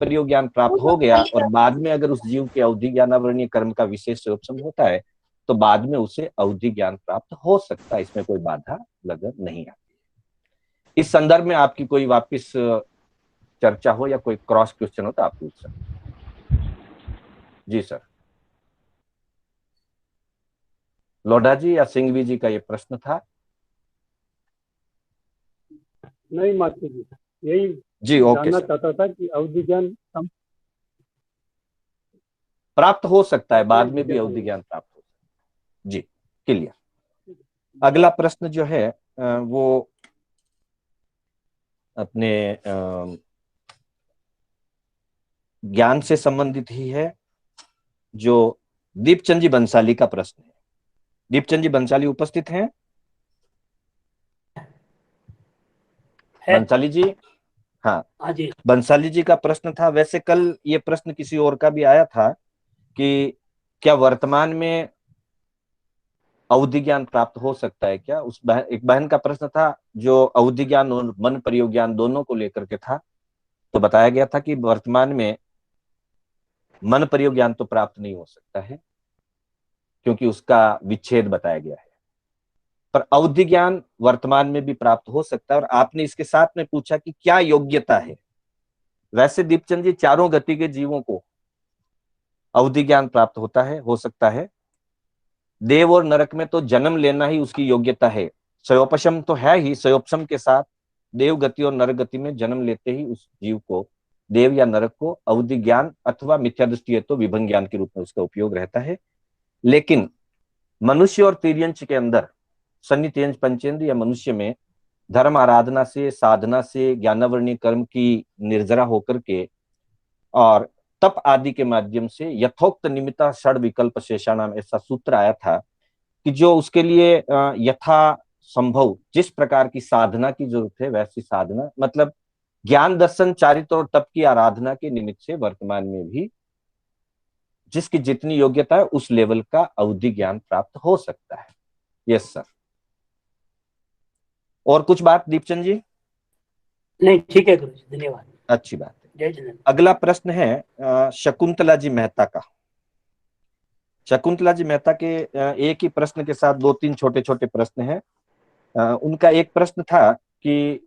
प्रयोग ज्ञान प्राप्त हो गया और बाद में अगर उस जीव के अवधि ज्ञानावरणीय कर्म का विशेष स्वरूप होता है तो बाद में उसे अवधि ज्ञान प्राप्त हो सकता है, इसमें कोई बाधा लगन नहीं आती। इस संदर्भ में आपकी कोई वापस चर्चा हो या कोई क्रॉस क्वेश्चन हो तो आप पूछ सकते। जी सर। लोढ़ा जी या सिंघवी जी का ये प्रश्न था। नहीं मास्टर जी, यही जी ओके जानना सर। चाहता था कि अवधि ज्ञान प्राप्त हो सकता है, बाद में भी अवधि ज्ञान प्राप्त हो सकता है। जी क्लियर। अगला प्रश्न जो है वो अपने ज्ञान से संबंधित ही है, जो दीपचंद जी बंसाली का प्रश्न है। दीपचंद जी बंसाली उपस्थित हैं? बंसाली जी? हाँ जी। बंसाली जी का प्रश्न था। वैसे कल ये प्रश्न किसी और का भी आया था कि क्या वर्तमान में अवधि ज्ञान प्राप्त हो सकता है क्या। एक बहन का प्रश्न था जो अवधि ज्ञान और मन प्रयोग ज्ञान दोनों को लेकर के था। तो बताया गया था कि वर्तमान में मन प्रयोग ज्ञान तो प्राप्त नहीं हो सकता है क्योंकि उसका विच्छेद बताया गया है, पर अवधि ज्ञान वर्तमान में भी प्राप्त हो सकता है। और आपने इसके साथ में पूछा कि क्या योग्यता है। वैसे दीपचंद जी चारों गति के जीवों को अवधि ज्ञान प्राप्त होता है, हो सकता है। देव और नरक में तो जन्म लेना ही उसकी योग्यता है। सयोपशम तो है ही, सयोपशम के साथ देव गति और नरक गति में जन्म लेते ही उस जीव को, देव या नरक को, अवधि ज्ञान अथवा मिथ्या दृष्टि है तो विभंग ज्ञान के रूप में उसका उपयोग रहता है। लेकिन मनुष्य और तिर्यंच के अंदर, सन्नि तिर्यंच पंचेंद्र या मनुष्य में धर्म आराधना से, साधना से, ज्ञानावरणीय कर्म की निर्जरा होकर के और तप आदि के माध्यम से यथोक्त निमित्ता षड विकल्प शेषाणाम, ऐसा सूत्र आया था कि जो उसके लिए यथा संभव जिस प्रकार की साधना की जरूरत है वैसी साधना, मतलब ज्ञान दर्शन चारित्र और तप की आराधना के निमित्त से वर्तमान में भी जिसकी जितनी योग्यता है उस लेवल का अवधि ज्ञान प्राप्त हो सकता है। Yes sir. और कुछ बात दीपचंद जी? नहीं ठीक है गुरु जी, धन्यवाद। अच्छी बात है। जय जिनेन्द्र। अगला प्रश्न है शकुंतला जी मेहता का। शकुंतला जी मेहता के एक ही प्रश्न के साथ दो तीन छोटे छोटे प्रश्न हैं। उनका एक प्रश्न था कि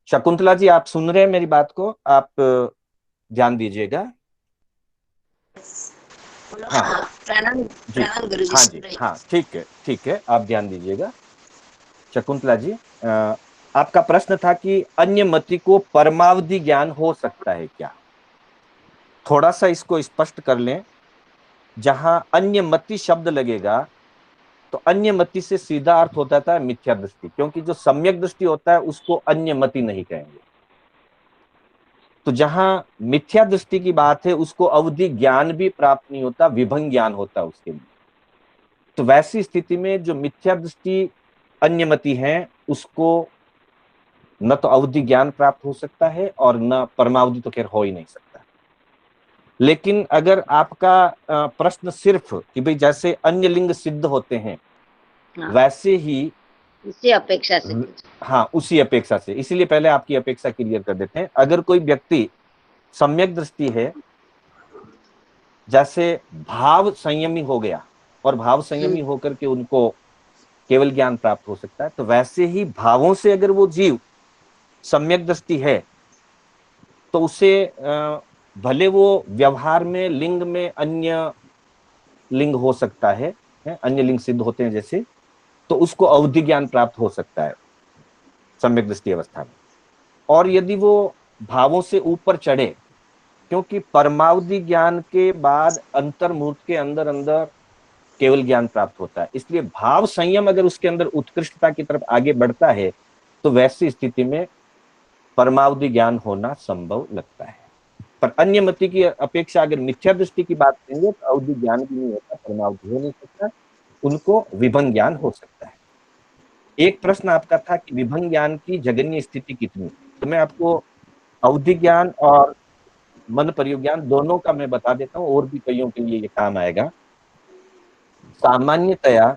शकुंतला जी आप सुन रहे हैं मेरी बात को? आप ध्यान दीजिएगा। हाँ प्रणाम जी, प्रणाम गुरु जी। हाँ जी, हाँ ठीक है, ठीक है, आप ध्यान दीजिएगा। शकुंतला जी आपका प्रश्न था कि अन्य मति को परमावधि ज्ञान हो सकता है क्या। थोड़ा सा इसको स्पष्ट कर लें। जहां अन्य मति शब्द लगेगा तो अन्य मति से सीधा अर्थ होता था मिथ्या दृष्टि, क्योंकि जो सम्यक दृष्टि होता है उसको अन्य मति नहीं कहेंगे। तो जहां मिथ्या दृष्टि की बात है उसको अवधि ज्ञान भी प्राप्त नहीं होता, विभंग ज्ञान होता है उसके लिए। तो वैसी स्थिति में जो मिथ्या दृष्टि अन्यमति है उसको न तो अवधि ज्ञान प्राप्त हो सकता है और न परमावधि तो खैर हो ही नहीं सकता। लेकिन अगर आपका प्रश्न सिर्फ कि भाई जैसे अन्य लिंग सिद्ध होते हैं वैसे ही उसी अपेक्षा से, हाँ उसी अपेक्षा से, इसीलिए पहले आपकी अपेक्षा क्लियर कर देते हैं। अगर कोई व्यक्ति सम्यक दृष्टि है, जैसे भाव संयमी हो गया और भाव संयमी होकर के उनको केवल ज्ञान प्राप्त हो सकता है, तो वैसे ही भावों से अगर वो जीव सम्यक दृष्टि है तो उसे भले वो व्यवहार में लिंग में अन्य लिंग हो सकता है, अन्य लिंग सिद्ध होते हैं जैसे, तो उसको अवधि ज्ञान प्राप्त हो सकता है सम्यक दृष्टि अवस्था में। और यदि वो भावों से ऊपर चढ़े, क्योंकि परमावधि ज्ञान के बाद अंतर्मूर्त के अंदर अंदर केवल ज्ञान प्राप्त होता है, इसलिए भाव संयम अगर उसके अंदर उत्कृष्टता की तरफ आगे बढ़ता है तो वैसी स्थिति में परमावधि ज्ञान होना संभव लगता है। पर अन्य मति की अपेक्षा अगर मिथ्या दृष्टि की बात करेंगे तो अवधि ज्ञान भी नहीं होता, परमावधि हो नहीं सकता, उनको विभंग ज्ञान हो सकता है। एक प्रश्न आपका था कि विभंग ज्ञान की जगन्य स्थिति कितनी, तो मैं आपको अवधि ज्ञान और मन प्रयोग ज्ञान दोनों का मैं बता देता हूँ, और भी कईयों के लिए ये काम आएगा। सामान्यतया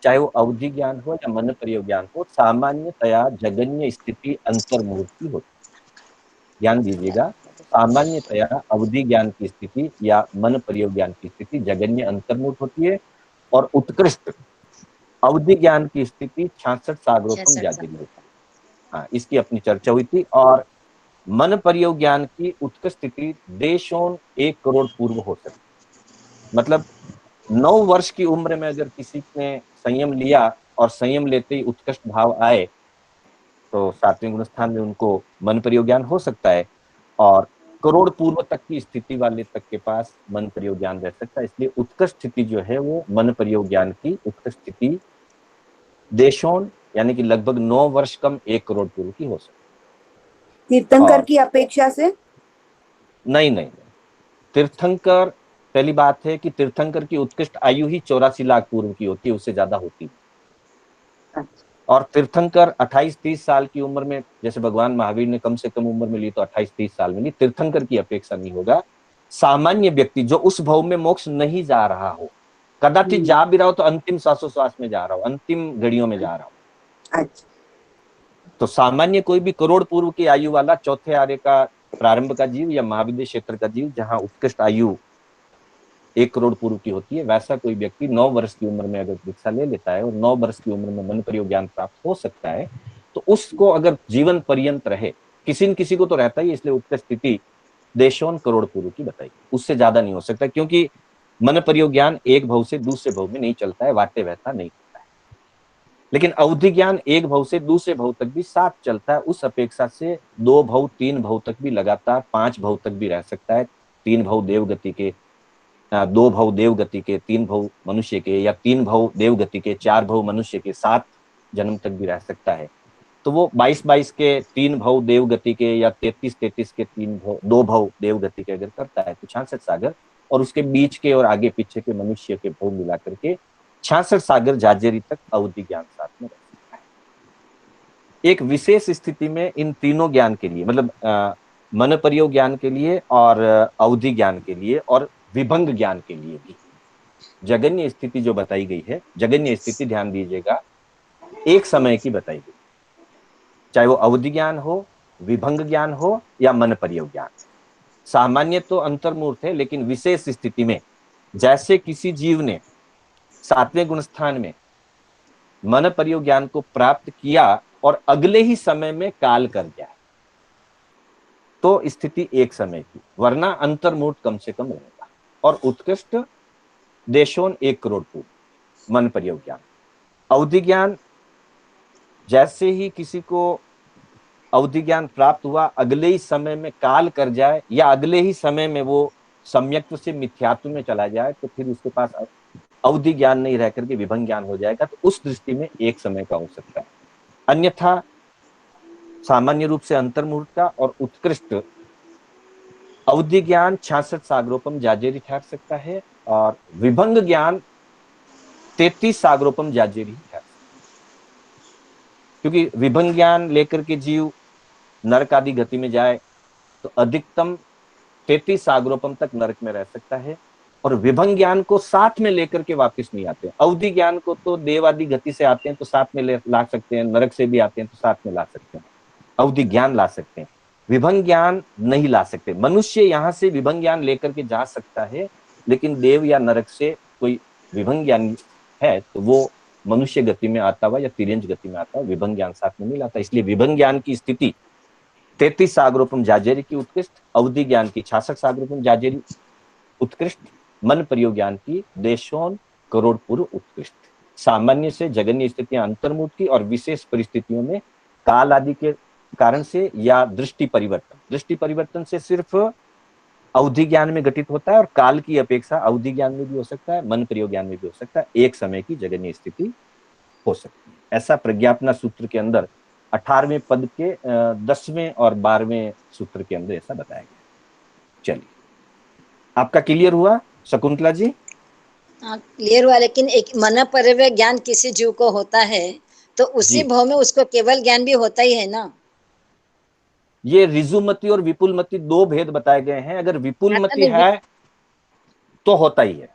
चाहे वो अवधि ज्ञान हो या मन प्रयोग ज्ञान हो, सामान्यतया जगन्य स्थिति अंतर्मूर्ति होती है। ध्यान दीजिएगा, सामान्यतया अवधि ज्ञान की स्थिति या मन प्रयोग ज्ञान की स्थिति जगन्य अंतर्मुख होती है, और उत्कृष्ट अवधि ज्ञान की स्थिति 66 सागरोपम 66 जागृति होती है। हाँ, इसकी अपनी चर्चा हुई थी। और मन प्रयोग ज्ञान की उत्कृष्ट स्थिति देशों 1 करोड़ पूर्व हो सकती है। मतलब 9 वर्ष की उम्र में अगर किसी ने संयम लिया और संयम लेते ही उत्कृष्ट भाव आए, तो 7वें गुण स्थान में उनको मन प्रयोग ज्ञान हो सकता है, और करोड़ पूर्व तक की स्थिति वाले तक के पास मन प्रयोग ज्ञान रह सकता है। इसलिए उत्कृष्ट स्थिति जो है वो मन प्रयोग ज्ञान की उत्कृष्ट स्थिति देशों यानी कि लगभग 9 वर्ष कम 1 करोड़ पूर्व की हो सकती है। तीर्थंकर की अपेक्षा से नहीं नहीं, तीर्थंकर, पहली बात है कि तीर्थंकर की उत्कृष्ट आयु ही 84 लाख पूर्व की होती है, उससे ज्यादा होती है। और तीर्थंकर 28-30 साल की उम्र में, जैसे भगवान महावीर ने कम से कम उम्र में ली तो 28-30 साल में ली, तीर्थंकर की अपेक्षा नहीं होगा। सामान्य व्यक्ति जो उस भव में मोक्ष नहीं जा रहा हो, कदाचित जा भी रहा हो तो अंतिम श्वासोश्वास में जा रहा हो, अंतिम घड़ियों में जा रहा हो, तो सामान्य कोई भी करोड़ पूर्व की आयु वाला चौथे आर्य का प्रारंभ का जीव या महाविद्य क्षेत्र का जीव, जहां उत्कृष्ट आयु 1 करोड़ पूर्व की होती है, वैसा कोई व्यक्ति 9 वर्ष की उम्र में अगर दीक्षा ले लेता है और 9 वर्ष की उम्र में मन प्रयोग ज्ञान प्राप्त हो सकता है, तो उसको अगर जीवन पर्यंत रहे, किसी न किसी को तो रहता ही, इसलिए उत्कृष्ट स्थिति देशों करोड़ पूर्व की बताई, उससे ज्यादा नहीं हो सकता, क्योंकि मन प्रयोग ज्ञान एक भव से दूसरे भव में नहीं चलता है, वाटे बहता नहीं होता है। लेकिन अवधि ज्ञान एक भव से दूसरे भव तक भी साथ चलता है, उस अपेक्षा से 2 भव 3 भव तक भी लगातार 5 भव तक भी रह सकता है। 3 भव देवगति के, 2 भव देवगति के, 3 भव मनुष्य के, या 3 भव देवगति के, 4 भव मनुष्य के, 7 जन्म तक भी रह सकता है। तो वो 22-22 के 3 भव देवगति के, या 33-33 के 2 भव देवगति के अगर करता है तो 66 सागर, और उसके बीच के और आगे पीछे के मनुष्य के भव मिला करके 66 सागर जाजेरी तक अवधि ज्ञान साथ में रह सकता है। एक विशेष स्थिति में इन तीनों ज्ञान के लिए, मतलब मन प्रयोग ज्ञान के लिए और अवधि ज्ञान के लिए और विभंग ज्ञान के लिए भी जगन्य स्थिति जो बताई गई है, जगन्य स्थिति ध्यान दीजिएगा, एक समय की बताई गई, चाहे वो अवधि ज्ञान हो, विभंग ज्ञान हो या मन प्रयोग ज्ञान। सामान्य तो अंतर्मूर्त है, लेकिन विशेष स्थिति में, जैसे किसी जीव ने 7वें गुण स्थान में मन प्रयोग ज्ञान को प्राप्त किया और अगले ही समय में काल कर गया, तो स्थिति एक समय की, वरना अंतर्मूर्त कम से कम रहेगा। और उत्कृष्ट देशों 1 करोड़ पूर्व मन प्रयोग ज्ञान। अवधि ज्ञान, जैसे ही किसी को अवधि ज्ञान प्राप्त हुआ, अगले ही समय में काल कर जाए या अगले ही समय में वो सम्यक्त्व से मिथ्यात्व में चला जाए, तो फिर उसके पास अवधि ज्ञान नहीं रह करके विभंग ज्ञान हो जाएगा, तो उस दृष्टि में एक समय का हो सकता है। अन्यथा सामान्य रूप से अंतर्मुहूर्त का और उत्कृष्ट अवधि ज्ञान 66 सागरोपम जाजेरी ठहर सकता है, और विभंग ज्ञान 33 सागरोपम जाजेरी ठहर सकता है। क्योंकि विभंग ज्ञान लेकर के जीव नरक आदि गति में जाए तो अधिकतम 33 सागरोपम तक नरक में रह सकता है, और विभंग ज्ञान को साथ में लेकर के वापस नहीं आते। अवधि ज्ञान को तो देव आदि गति से आते हैं तो साथ में ला सकते हैं, नरक से भी आते हैं तो साथ में ला सकते हैं, अवधि ज्ञान ला सकते हैं, विभंग ज्ञान नहीं ला सकते। मनुष्य यहाँ से विभंग ज्ञान लेकर के जा सकता है, लेकिन देव या नरक से कोई विभंग ज्ञान है तो वो मनुष्य गति में आता हुआ या तिर्यंज गति में आता हुआ विभंग ज्ञान साथ में नहीं लाता। इसलिए विभंग ज्ञान की स्थिति 33 सागरोपम जाजेरी की उत्कृष्ट, अवधि ज्ञान की 66 सागरोपम जाजेरी उत्कृष्ट, मन प्रयोग ज्ञान की देशों करोड़ पूर्व उत्कृष्ट। सामान्य से जगन्य स्थितियां अंतर्मुख की, और विशेष परिस्थितियों में काल आदि के कारण से या दृष्टि परिवर्तन से सिर्फ अवधि ज्ञान में घटित होता है, और काल की अपेक्षा अवधि ज्ञान में भी हो सकता है, मन प्रयोग ज्ञान में भी हो सकता है, एक समय की जगन्य स्थिति हो सकती है। ऐसा प्रज्ञापना सूत्र के अंदर 18वें पद के 10वें और 12वें सूत्र के अंदर ऐसा बताया गया। चलिए, आपका क्लियर हुआ शकुंतला जी? क्लियर हुआ, लेकिन एक मन पर्यव ज्ञान किसी जीव को होता है तो उसी भाव में उसको केवल ज्ञान भी होता ही है ना। ये ऋजुमति और विपुलमति 2 भेद बताए गए हैं। अगर विपुलमति है तो होता ही है,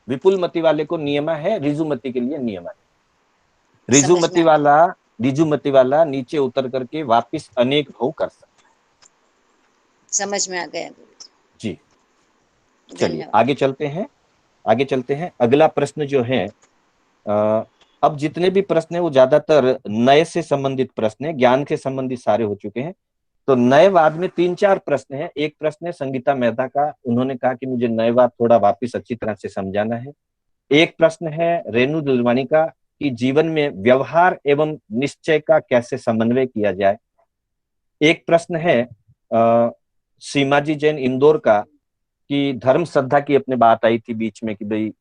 विपुलमति वाले को नियमा है, ऋजुमति के लिए नियम है। ऋजुमति वाला नीचे उतर करके वापिस अनेक भव कर सकता है, समझ में आ गया। जी, चलिए धन्यवाद। आगे चलते हैं। अगला प्रश्न जो है, अब जितने भी प्रश्न है वो ज्यादातर नए से संबंधित प्रश्न है, ज्ञान से संबंधित सारे हो चुके हैं। तो नएवाद में 3-4 प्रश्न है। एक प्रश्न है संगीता मेहता का, उन्होंने कहा कि मुझे नएवाद थोड़ा वापिस अच्छी तरह से समझाना है। एक प्रश्न है रेणु दिलवानी का कि जीवन में व्यवहार एवं निश्चय का कैसे समन्वय किया जाए। एक प्रश्न है सीमाजी जैन इंदौर का कि धर्म श्रद्धा की अपने बात आई थी बीच में कि भाई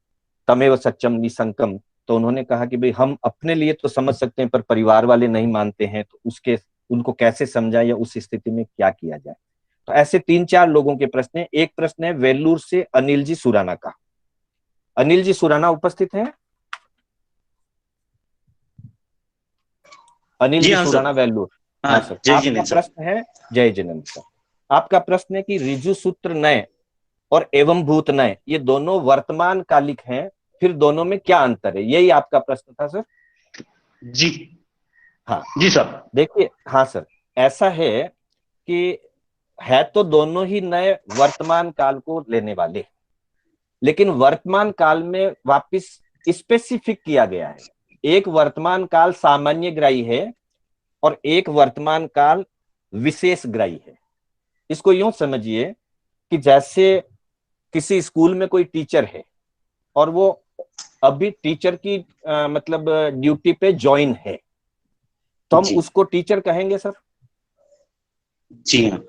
तमेव सत्यम निसंकम, तो उन्होंने कहा कि भाई हम अपने लिए तो समझ सकते हैं पर परिवार वाले नहीं मानते हैं, तो उसके उनको कैसे समझाएं या उस स्थिति में क्या किया जाए। तो ऐसे 3-4 लोगों के प्रश्न है। एक प्रश्न है वेल्लूर से अनिल जी सुराना का। अनिल जी सुराना उपस्थित हैं? अनिल जी जी हाँ सुराना सर। वेल्लूर। हाँ, हाँ सर, जय आपका जिनेन्द्र सर। प्रश्न है। जय जिनेन्द्र सर, आपका प्रश्न है कि ऋजु सूत्र नय और एवं भूत नय ये दोनों वर्तमान कालिक हैं, फिर दोनों में क्या अंतर है, यही आपका प्रश्न था सर? जी हाँ जी सर। देखिए, हाँ सर, ऐसा है कि है तो दोनों ही नए वर्तमान काल को लेने वाले, लेकिन वर्तमान काल में वापिस स्पेसिफिक किया गया है। एक वर्तमान काल सामान्य ग्राही है और एक वर्तमान काल विशेष ग्राही है। इसको यूं समझिए कि जैसे किसी स्कूल में कोई टीचर है और वो अभी टीचर की मतलब ड्यूटी पे ज्वाइन है, तो हम जी उसको टीचर कहेंगे सर? जी हाँ।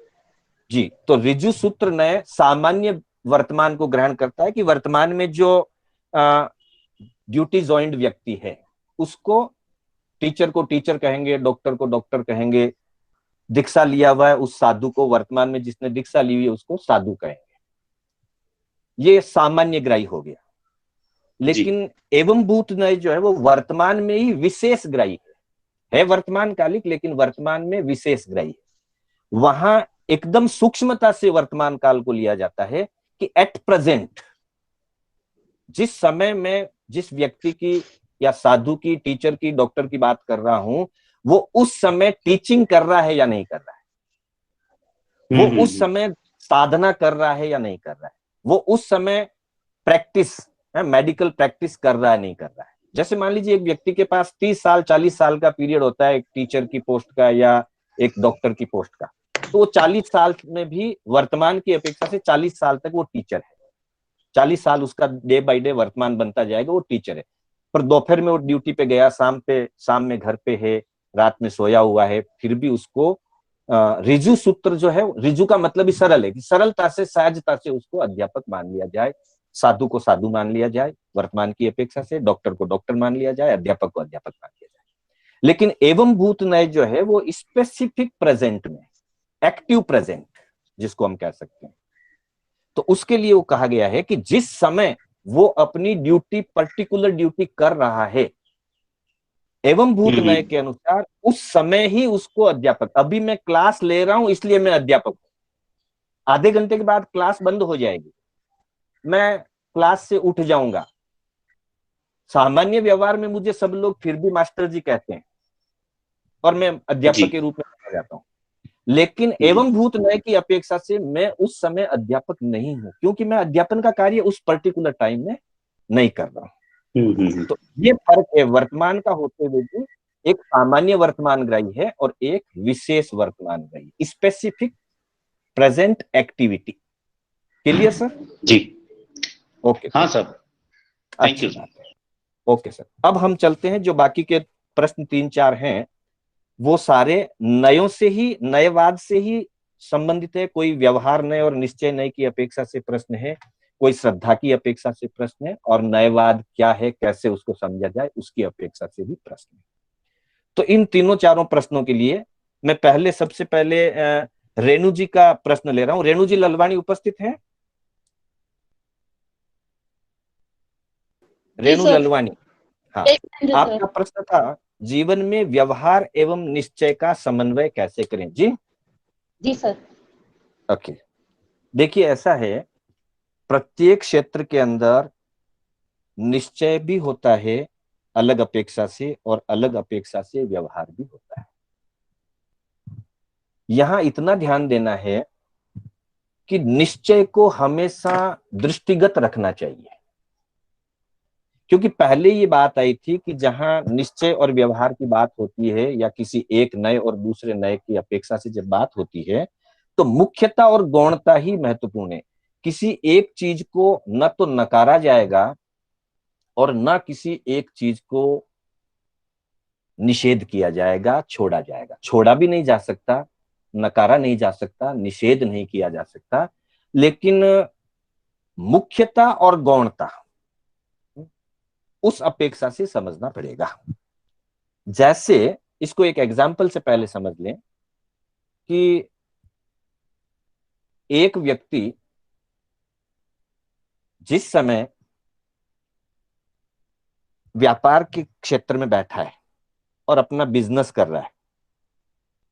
जी, तो ऋजु सूत्र नए सामान्य वर्तमान को ग्रहण करता है कि वर्तमान में जो ड्यूटी ज्वाइंट व्यक्ति है उसको टीचर को टीचर कहेंगे, डॉक्टर को डॉक्टर कहेंगे, दीक्षा लिया हुआ है उस साधु को, वर्तमान में जिसने दीक्षा ली हुई है उसको साधु कहेंगे। ये सामान्य ग्राही हो गया। जी लेकिन एवं भूत नय जो है वो वर्तमान में ही विशेष ग्राही है वर्तमान कालिक, लेकिन वर्तमान में विशेष ग्राही है। वहां एकदम सूक्ष्मता से वर्तमान काल को लिया जाता है कि एट प्रेजेंट जिस समय में जिस व्यक्ति की या साधु की, टीचर की, डॉक्टर की बात कर रहा हूं, वो उस समय टीचिंग कर रहा है या नहीं कर रहा है, वो उस समय साधना कर रहा है या नहीं कर रहा है, वो उस समय प्रैक्टिस मेडिकल प्रैक्टिस कर रहा है नहीं कर रहा है। जैसे मान लीजिए एक व्यक्ति के पास 30 साल 40 साल का पीरियड होता है एक टीचर की पोस्ट का या एक डॉक्टर की पोस्ट का, तो वो 40 साल में भी वर्तमान की अपेक्षा से 40 साल तक वो टीचर है। 40 साल उसका डे बाय डे वर्तमान बनता जाएगा, वो टीचर है। पर दोपहर में वो ड्यूटी पे गया, शाम में घर पे है, रात में सोया हुआ है, फिर भी उसको ऋजु सूत्र जो है, ऋजु का मतलब ही सरल है कि सरलता से सहजता से उसको अध्यापक मान लिया जाए, साधु को साधु मान लिया जाए वर्तमान की अपेक्षा से, डॉक्टर को डॉक्टर मान लिया जाए, अध्यापक को अध्यापक मान लिया जाए। लेकिन एवं भूत नय जो है वो स्पेसिफिक प्रेजेंट में, एक्टिव प्रेजेंट जिसको हम कह सकते हैं, तो उसके लिए वो कहा गया है कि जिस समय वो अपनी ड्यूटी, पर्टिकुलर ड्यूटी कर रहा है, एवं भूत नय के अनुसार उस समय ही उसको अध्यापक, अभी मैं क्लास ले रहा हूं इसलिए मैं अध्यापक हूं, आधे घंटे के बाद क्लास बंद हो जाएगी, मैं क्लास से उठ जाऊंगा, सामान्य व्यवहार में मुझे सब लोग फिर भी मास्टर जी कहते हैं और मैं अध्यापक के रूप में माना जाता हूं। लेकिन एवं भूत नय की अपेक्षा से मैं उस समय अध्यापक नहीं हूं, क्योंकि मैं अध्यापन का कार्य उस पर्टिकुलर टाइम में नहीं कर रहा हूं। तो ये फर्क है वर्तमान का होते हुए भी एक सामान्य वर्तमान ग्राही है और एक विशेष वर्तमान ग्राही, specific present activity. Clear sir? जी ओके हाँ sir, thank you sir. Okay sir, अब हम चलते हैं, जो बाकी के प्रश्न 3-4 हैं वो सारे नयों से ही, नयवाद से ही संबंधित है। कोई व्यवहार नय और निश्चय नय की अपेक्षा से प्रश्न है, कोई श्रद्धा की अपेक्षा से प्रश्न है, और नयवाद क्या है, कैसे उसको समझा जाए, उसकी अपेक्षा से भी प्रश्न है। तो इन तीनों चारों प्रश्नों के लिए मैं सबसे पहले रेणु जी का प्रश्न ले रहा हूं। रेणु जी ललवाणी उपस्थित हैं? रेणु ललवाणी, हाँ, आपका प्रश्न था जीवन में व्यवहार एवं निश्चय का समन्वय कैसे करें। जी जी सर। ओके, देखिए ऐसा है, प्रत्येक क्षेत्र के अंदर निश्चय भी होता है अलग अपेक्षा से, और अलग अपेक्षा से व्यवहार भी होता है। यहां इतना ध्यान देना है कि निश्चय को हमेशा दृष्टिगत रखना चाहिए, क्योंकि पहले ये बात आई थी कि जहां निश्चय और व्यवहार की बात होती है या किसी एक नए और दूसरे नए की अपेक्षा से जब बात होती है तो मुख्यता और गौणता ही महत्वपूर्ण है। किसी एक चीज को न तो नकारा जाएगा और न किसी एक चीज को निषेध किया जाएगा, छोड़ा जाएगा। छोड़ा भी नहीं जा सकता, नकारा नहीं जा सकता, निषेध नहीं किया जा सकता, लेकिन मुख्यता और गौणता उस अपेक्षा से समझना पड़ेगा। जैसे इसको एक एग्जाम्पल से पहले समझ लें कि एक व्यक्ति जिस समय व्यापार के क्षेत्र में बैठा है और अपना बिजनेस कर रहा है,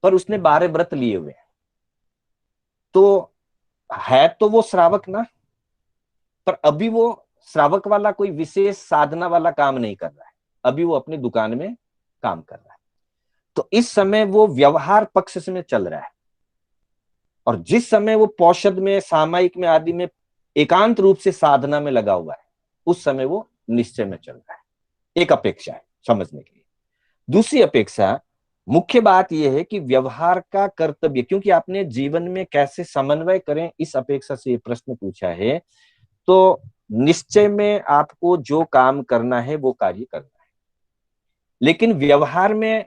पर उसने 12 व्रत लिए हुए हैं, तो है तो वो श्रावक ना, पर अभी वो श्रावक वाला कोई विशेष साधना वाला काम नहीं कर रहा है, अभी वो अपनी दुकान में काम कर रहा है। तो इस समय वो व्यवहार पक्ष में चल रहा है, और जिस समय वो पौषध में, सामायिक में आदि में एकांत रूप से साधना में लगा हुआ है, उस समय वो निश्चय में चल रहा है। एक अपेक्षा है समझने के लिए। दूसरी अपेक्षा, मुख्य बात यह है कि व्यवहार का कर्तव्य, क्योंकि आपने जीवन में कैसे समन्वय करें इस अपेक्षा से ये प्रश्न पूछा है, तो निश्चय में आपको जो काम करना है वो कार्य करना है, लेकिन व्यवहार में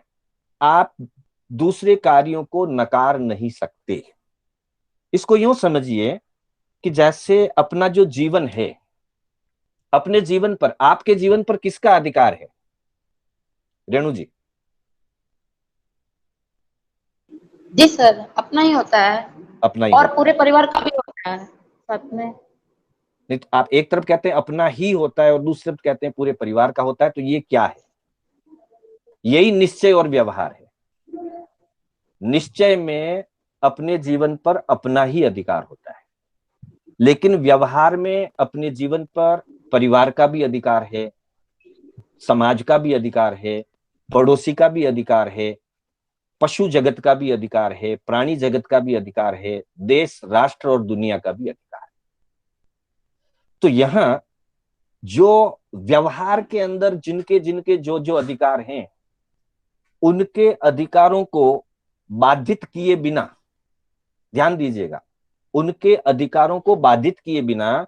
आप दूसरे कार्यों को नकार नहीं सकते। इसको यूं समझिए कि जैसे अपना जो जीवन है, अपने जीवन पर, आपके जीवन पर किसका अधिकार है रेणु जी? जी सर, अपना ही होता है अपना ही और होता पूरे है। परिवार का भी होता है साथ में। नहीं तो आप एक तरफ कहते हैं अपना ही होता है और दूसरी तरफ कहते हैं पूरे परिवार का होता है, तो ये क्या है? यही निश्चय और व्यवहार है। निश्चय में अपने जीवन पर अपना ही अधिकार होता है, लेकिन व्यवहार में अपने जीवन पर परिवार का भी अधिकार है, समाज का भी अधिकार है, पड़ोसी का भी अधिकार है, पशु जगत का भी अधिकार है, प्राणी जगत का भी अधिकार है, देश, राष्ट्र और दुनिया का भी अधिकार है। तो यहां जो व्यवहार के अंदर जिनके जिनके जो जो अधिकार हैं, उनके अधिकारों को बाधित किए बिना, ध्यान दीजिएगा, उनके अधिकारों को बाधित किए बिना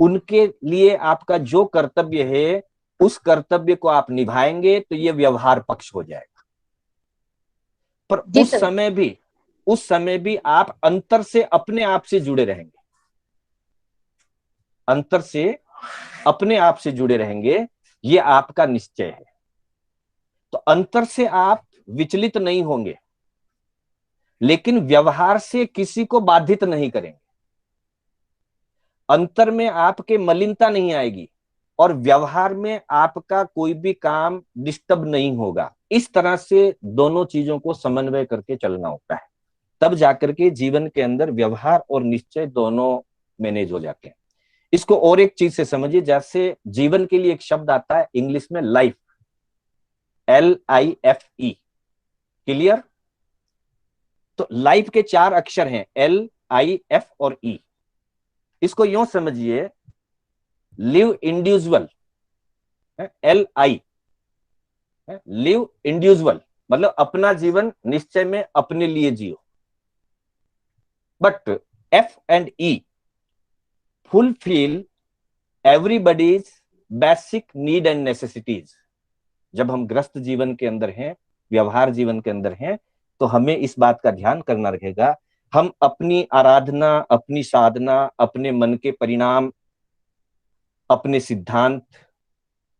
उनके लिए आपका जो कर्तव्य है उस कर्तव्य को आप निभाएंगे तो ये व्यवहार पक्ष हो जाएगा। पर जी उस सर। समय भी आप अंतर से अपने आप से जुड़े रहेंगे, अंतर से अपने आप से जुड़े रहेंगे, ये आपका निश्चय है। तो अंतर से आप विचलित नहीं होंगे, लेकिन व्यवहार से किसी को बाधित नहीं करेंगे। अंतर में आपके मलिनता नहीं आएगी और व्यवहार में आपका कोई भी काम डिस्टर्ब नहीं होगा। इस तरह से दोनों चीजों को समन्वय करके चलना होता है, तब जाकर के जीवन के अंदर व्यवहार और निश्चय दोनों मैनेज हो जाते हैं। इसको और एक चीज से समझिए, जैसे जीवन के लिए एक शब्द आता है इंग्लिश में लाइफ, LIFE, क्लियर? तो लाइफ के 4 अक्षर हैं, LIF और E। इसको यूं समझिए, live individual, LI, live individual मतलब अपना जीवन निश्चय में अपने लिए जियो। But F and E, fulfil everybody's basic need and necessities. जब हम ग्रस्त जीवन के अंदर हैं, व्यवहार जीवन के अंदर हैं, तो हमें इस बात का ध्यान करना रहेगा, हम अपनी आराधना, अपनी साधना, अपने मन के परिणाम, अपने सिद्धांत,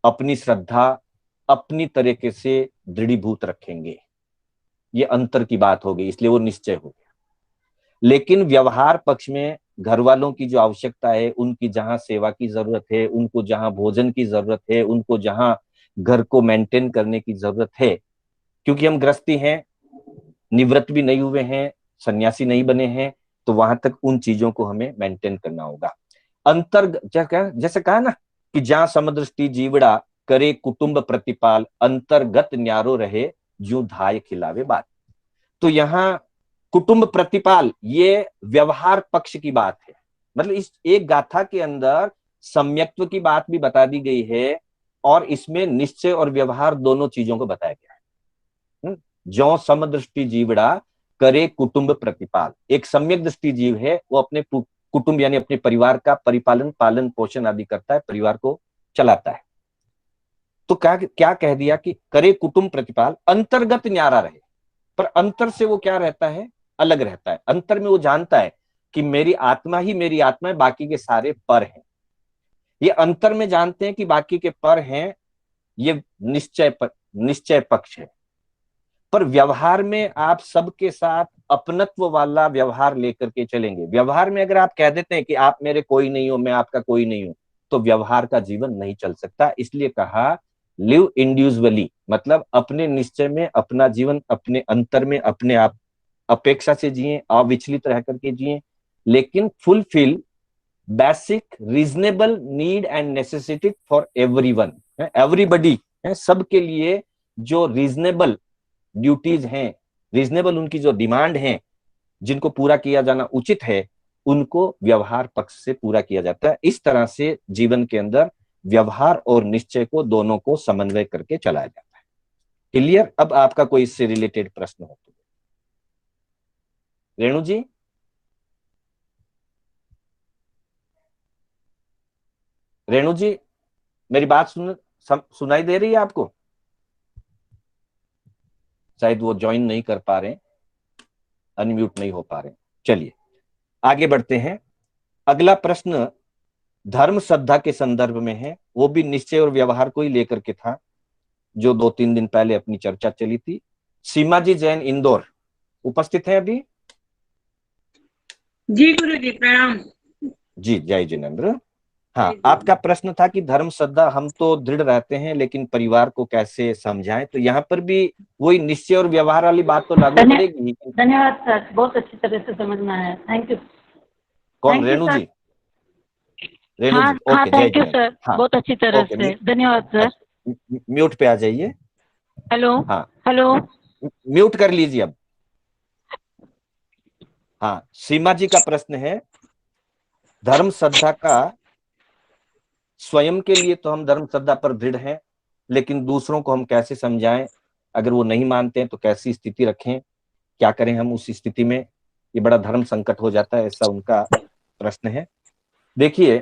अपनी श्रद्धा अपनी तरीके से दृढ़ीभूत रखेंगे। ये अंतर की बात हो गई, इसलिए वो निश्चय हो गया। लेकिन व्यवहार पक्ष में घर वालों की जो आवश्यकता है, उनकी जहां सेवा की जरूरत है, उनको जहां भोजन की जरूरत है, उनको जहां घर को मेंटेन करने की जरूरत है, क्योंकि हम गृहस्थी हैं, निवृत्त भी नहीं हुए हैं, सन्यासी नहीं बने हैं, तो वहां तक उन चीजों को हमें मेंटेन करना होगा। जैसे कहा ना कि जहां समदृष्टि जीवड़ा करे कुटुंब प्रतिपाल, अंतर्गत न्यारो रहे जूं धाय खिलावे बात। तो यहाँ कुटुंब प्रतिपाल, ये व्यवहार पक्ष की बात है। मतलब इस एक गाथा के अंदर सम्यक्त्व की बात भी बता दी गई है और इसमें निश्चय और व्यवहार दोनों चीजों को बताया गया है। जो समदृष्टि जीवड़ा करे कुटुंब प्रतिपाल, एक सम्यक दृष्टि जीव है, वो अपने कुटुंब यानी अपने परिवार का परिपालन, पालन पोषण आदि करता है, परिवार को चलाता है। तो क्या कह दिया कि करे कुटुंब प्रतिपाल, अंतर्गत न्यारा रहे। पर अंतर से वो क्या रहता है, अलग रहता है। अंतर में वो जानता है कि मेरी आत्मा ही मेरी आत्मा है, बाकी के सारे पर हैं। ये अंतर में जानते हैं कि बाकी के पर हैं, ये निश्चय पक्ष है। पर व्यवहार में आप सबके साथ अपनत्व वाला व्यवहार लेकर के चलेंगे। व्यवहार में अगर आप कह देते हैं कि आप मेरे कोई नहीं हो, मैं आपका कोई नहीं हूं, तो व्यवहार का जीवन नहीं चल सकता। इसलिए कहा लिव इंडिविजुअली, मतलब अपने निश्चय में अपना जीवन, अपने अंतर में अपने आप अपेक्षा से जिए, अविचलित रह करके जिए, लेकिन fulfil basic reasonable need and necessity for everyone, everybody, सबके लिए जो रीजनेबल ड्यूटीज हैं, रीजनेबल उनकी जो डिमांड है, जिनको पूरा किया जाना उचित है, उनको व्यवहार पक्ष से पूरा किया जाता है। इस तरह से जीवन के अंदर व्यवहार और निश्चय को दोनों को समन्वय करके चलाया जाता है। क्लियर? अब आपका कोई इससे रिलेटेड प्रश्न हो तो रेणु जी। रेणु जी, मेरी बात सुनाई दे रही है आपको? शायद वो ज्वाइन नहीं कर पा रहे, अनम्यूट नहीं हो पा रहे। चलिए आगे बढ़ते हैं। अगला प्रश्न धर्म श्रद्धा के संदर्भ में है, वो भी निश्चय और व्यवहार को ही लेकर के था, जो 2-3 दिन पहले अपनी चर्चा चली थी। सीमा जी जैन इंदौर उपस्थित है अभी? जी गुरु जी प्रणाम। जी जय जिनेन्द्र। हाँ, आपका प्रश्न था कि धर्म श्रद्धा हम तो दृढ़ रहते हैं, लेकिन परिवार को कैसे समझाएं। तो यहाँ पर भी वही निश्चय और व्यवहार वाली बात तो लागू पड़ेगी। धन्यवाद सर, बहुत अच्छी तरह से समझ में आया। Thank you. कौन? रेणु जी? रेणु हाँ, जी, ओके। हाँ, थैंक यू सर, हाँ, बहुत अच्छी तरह से धन्यवाद सर। म्यूट पे आ जाइए। हेलो। हाँ, हेलो। म्यूट कर लीजिए अब। हाँ, सीमा जी का प्रश्न है, धर्म श्रद्धा का स्वयं के लिए तो हम धर्म श्रद्धा पर दृढ़ हैं, लेकिन दूसरों को हम कैसे समझाएं? अगर वो नहीं मानते हैं तो कैसी स्थिति रखें? क्या करें हम उस स्थिति में? ये बड़ा धर्म संकट हो जाता है, ऐसा उनका प्रश्न है। देखिए,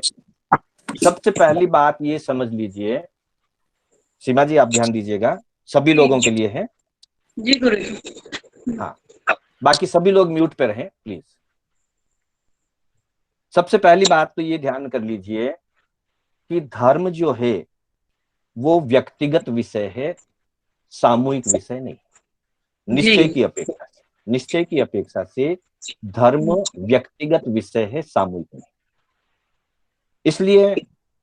सबसे पहली बात ये समझ लीजिए, सीमा जी आप ध्यान दीजिएगा, सभी लोगों के लिए है। जी गुरु जी। हाँ, बाकी सभी लोग म्यूट पे रहें प्लीज। सबसे पहली बात तो ये ध्यान कर लीजिए कि धर्म जो है वो व्यक्तिगत विषय है, सामूहिक विषय नहीं। निश्चय की अपेक्षा से धर्म व्यक्तिगत विषय है, सामूहिक नहीं। इसलिए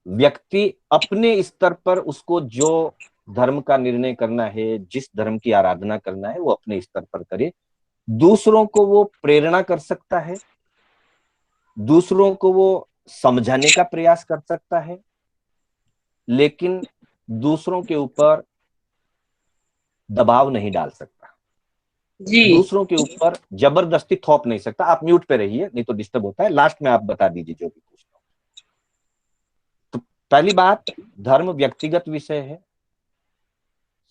व्यक्ति अपने स्तर पर उसको जो धर्म का निर्णय करना है, जिस धर्म की आराधना करना है, वो अपने स्तर पर करे। दूसरों को वो प्रेरणा कर सकता है, दूसरों को वो समझाने का प्रयास कर सकता है, लेकिन दूसरों के ऊपर दबाव नहीं डाल सकता, दूसरों के ऊपर जबरदस्ती थोप नहीं सकता। आप म्यूट पे रहिए, नहीं तो डिस्टर्ब होता है। लास्ट में आप बता दीजिए जो भी पूछना हो। तो पहली बात, धर्म व्यक्तिगत विषय है,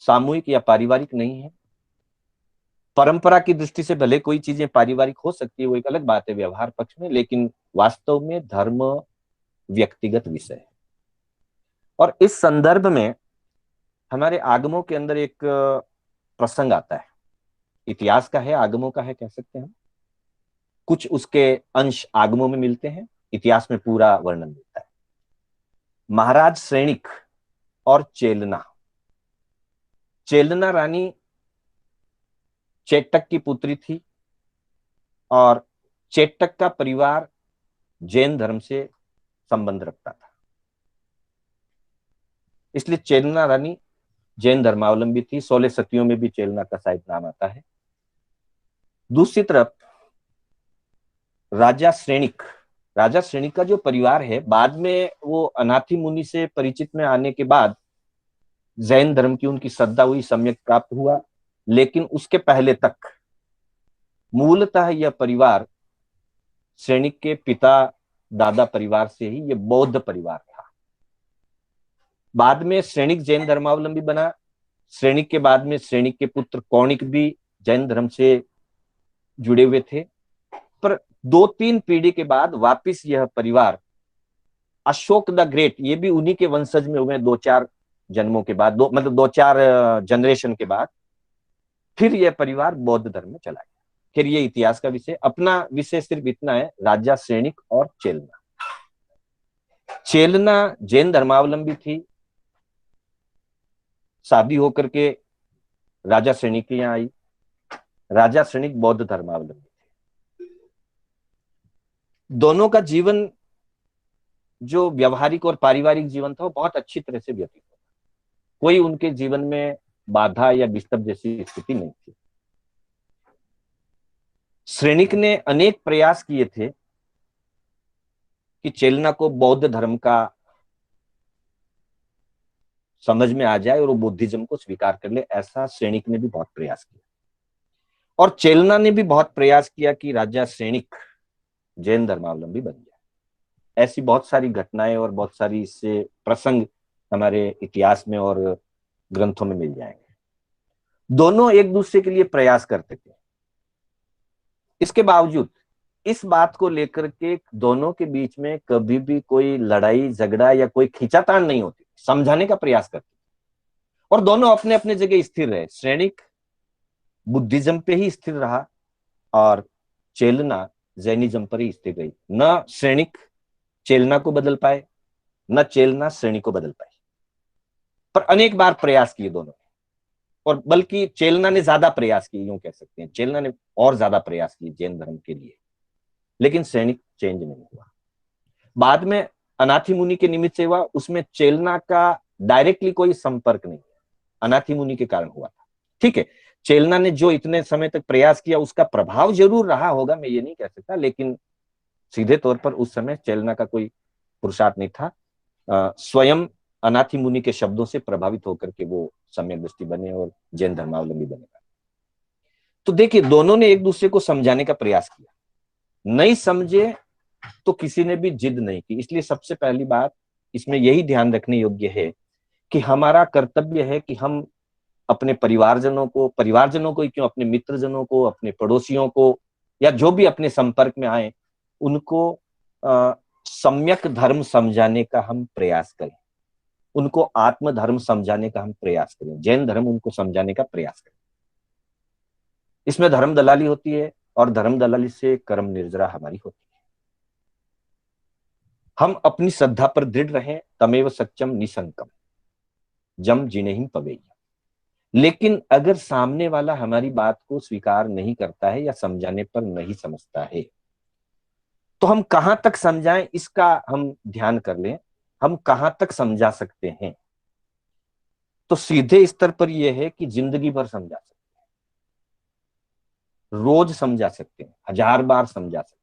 सामूहिक या पारिवारिक नहीं है। परंपरा की दृष्टि से भले कोई चीजें पारिवारिक हो सकती है, वो एक अलग बात है व्यवहार पक्ष में, लेकिन वास्तव में धर्म व्यक्तिगत विषय है। और इस संदर्भ में हमारे आगमों के अंदर एक प्रसंग आता है, इतिहास का है, आगमों का है कह सकते हैं। कुछ उसके अंश आगमों में मिलते हैं, इतिहास में पूरा वर्णन मिलता है। महाराज सैनिक और चेलना रानी चेटक की पुत्री थी, और चेटक का परिवार जैन धर्म से संबंध रखता था, इसलिए चेलना रानी जैन धर्मावलंबी थी। 16 सतियों में भी चेलना का शायद नाम आता है। दूसरी तरफ राजा श्रेणिक का जो परिवार है, बाद में वो अनाथी मुनि से परिचित में आने के बाद जैन धर्म की उनकी श्रद्धा हुई, सम्यक प्राप्त हुआ, लेकिन उसके पहले तक मूलतः यह परिवार सैनिक के पिता दादा परिवार से ही ये बौद्ध परिवार था। बाद में सैनिक जैन धर्मावलंबी बना। सैनिक के बाद में सैनिक के पुत्र कौणिक भी जैन धर्म से जुड़े हुए थे। पर 2-3 पीढ़ी के बाद वापिस यह परिवार अशोक द ग्रेट, ये भी उन्हीं के वंशज में हुए 2-4 जन्मों के बाद, 2-4 जनरेशन के बाद फिर यह परिवार बौद्ध धर्म में चला गया। फिर ये इतिहास का विषय, अपना विषय सिर्फ इतना है, राजा सैनिक और चेलना। चेलना जैन धर्मावलंबी थी, शादी होकर के राजा सैनिक के यहाँ आई। राजा सैनिक बौद्ध धर्मावलंबी थे। दोनों का जीवन जो व्यवहारिक और पारिवारिक जीवन था वो बहुत अच्छी तरह से व्यतीत हुआ। कोई उनके जीवन में बाधा या डिस्टर्ब जैसी स्थिति नहीं थी। सैनिक ने अनेक प्रयास किए थे कि चेलना को बौद्ध धर्म का समझ में आ जाए और वो बुद्धिज्म को स्वीकार कर ले। ऐसा सैनिक ने भी बहुत प्रयास किया और चेलना ने भी बहुत प्रयास किया कि राजा सैनिक जैन धर्मावलंबी बन जाए। ऐसी बहुत सारी घटनाएं और बहुत सारी इससे प्रसंग हमारे इतिहास में और ग्रंथों में मिल जाएंगे। दोनों एक दूसरे के लिए प्रयास करते थे। इसके बावजूद इस बात को लेकर के दोनों के बीच में कभी भी कोई लड़ाई झगड़ा या कोई खींचातान नहीं होती, समझाने का प्रयास करते और दोनों अपने अपने जगह स्थिर रहे। सैनिक बुद्धिज्म पे ही स्थिर रहा और चेलना जैनिज्म पर ही स्थिर रही। न सैनिक चेलना को बदल पाए, न चेलना सैनिक को बदल पाए, पर अनेक बार प्रयास किए दोनों, और बल्कि चेलना ने ज्यादा प्रयास किए, यूं कह सकते हैं चेलना ने और ज्यादा प्रयास किए जैन धर्म के लिए, लेकिन सैनिक चेंज नहीं हुआ। बाद में अनाथी मुनि के निमित्त से हुआ, उसमें चेलना का डायरेक्टली कोई संपर्क नहीं है, अनाथी मुनि के कारण हुआ था। ठीक है, चेलना ने जो इतने समय तक प्रयास किया उसका प्रभाव जरूर रहा होगा, मैं ये नहीं कह सकता, लेकिन सीधे तौर पर उस समय चेलना का कोई पुरुषार्थ नहीं था। स्वयं अनाथी मुनि के शब्दों से प्रभावित होकर के वो सम्यक दृष्टि बने और जैन धर्मावलंबी बने। तो देखिए, दोनों ने एक दूसरे को समझाने का प्रयास किया, नहीं समझे तो किसी ने भी जिद नहीं की। इसलिए सबसे पहली बात इसमें यही ध्यान रखने योग्य है कि हमारा कर्तव्य है कि हम अपने परिवारजनों को ही क्यों, अपने मित्रजनों को, अपने पड़ोसियों को, या जो भी अपने संपर्क में आए, उनको सम्यक धर्म समझाने का हम प्रयास करें, उनको आत्म धर्म समझाने का हम प्रयास करें, जैन धर्म उनको समझाने का प्रयास करें। इसमें धर्म दलाली होती है और धर्म दलाली से कर्म निर्जरा हमारी होती है। हम अपनी श्रद्धा पर दृढ़ रहें, तमेव सत्यम निसंकम जम जिनेहिं पवेय्य। लेकिन अगर सामने वाला हमारी बात को स्वीकार नहीं करता है या समझाने पर नहीं समझता है, तो हम कहां तक समझाएं इसका हम ध्यान कर लें। हम कहां तक समझा सकते हैं, तो सीधे स्तर पर यह है कि जिंदगी भर समझा सकते हैं, रोज समझा सकते हैं, 1000 बार समझा सकते हैं,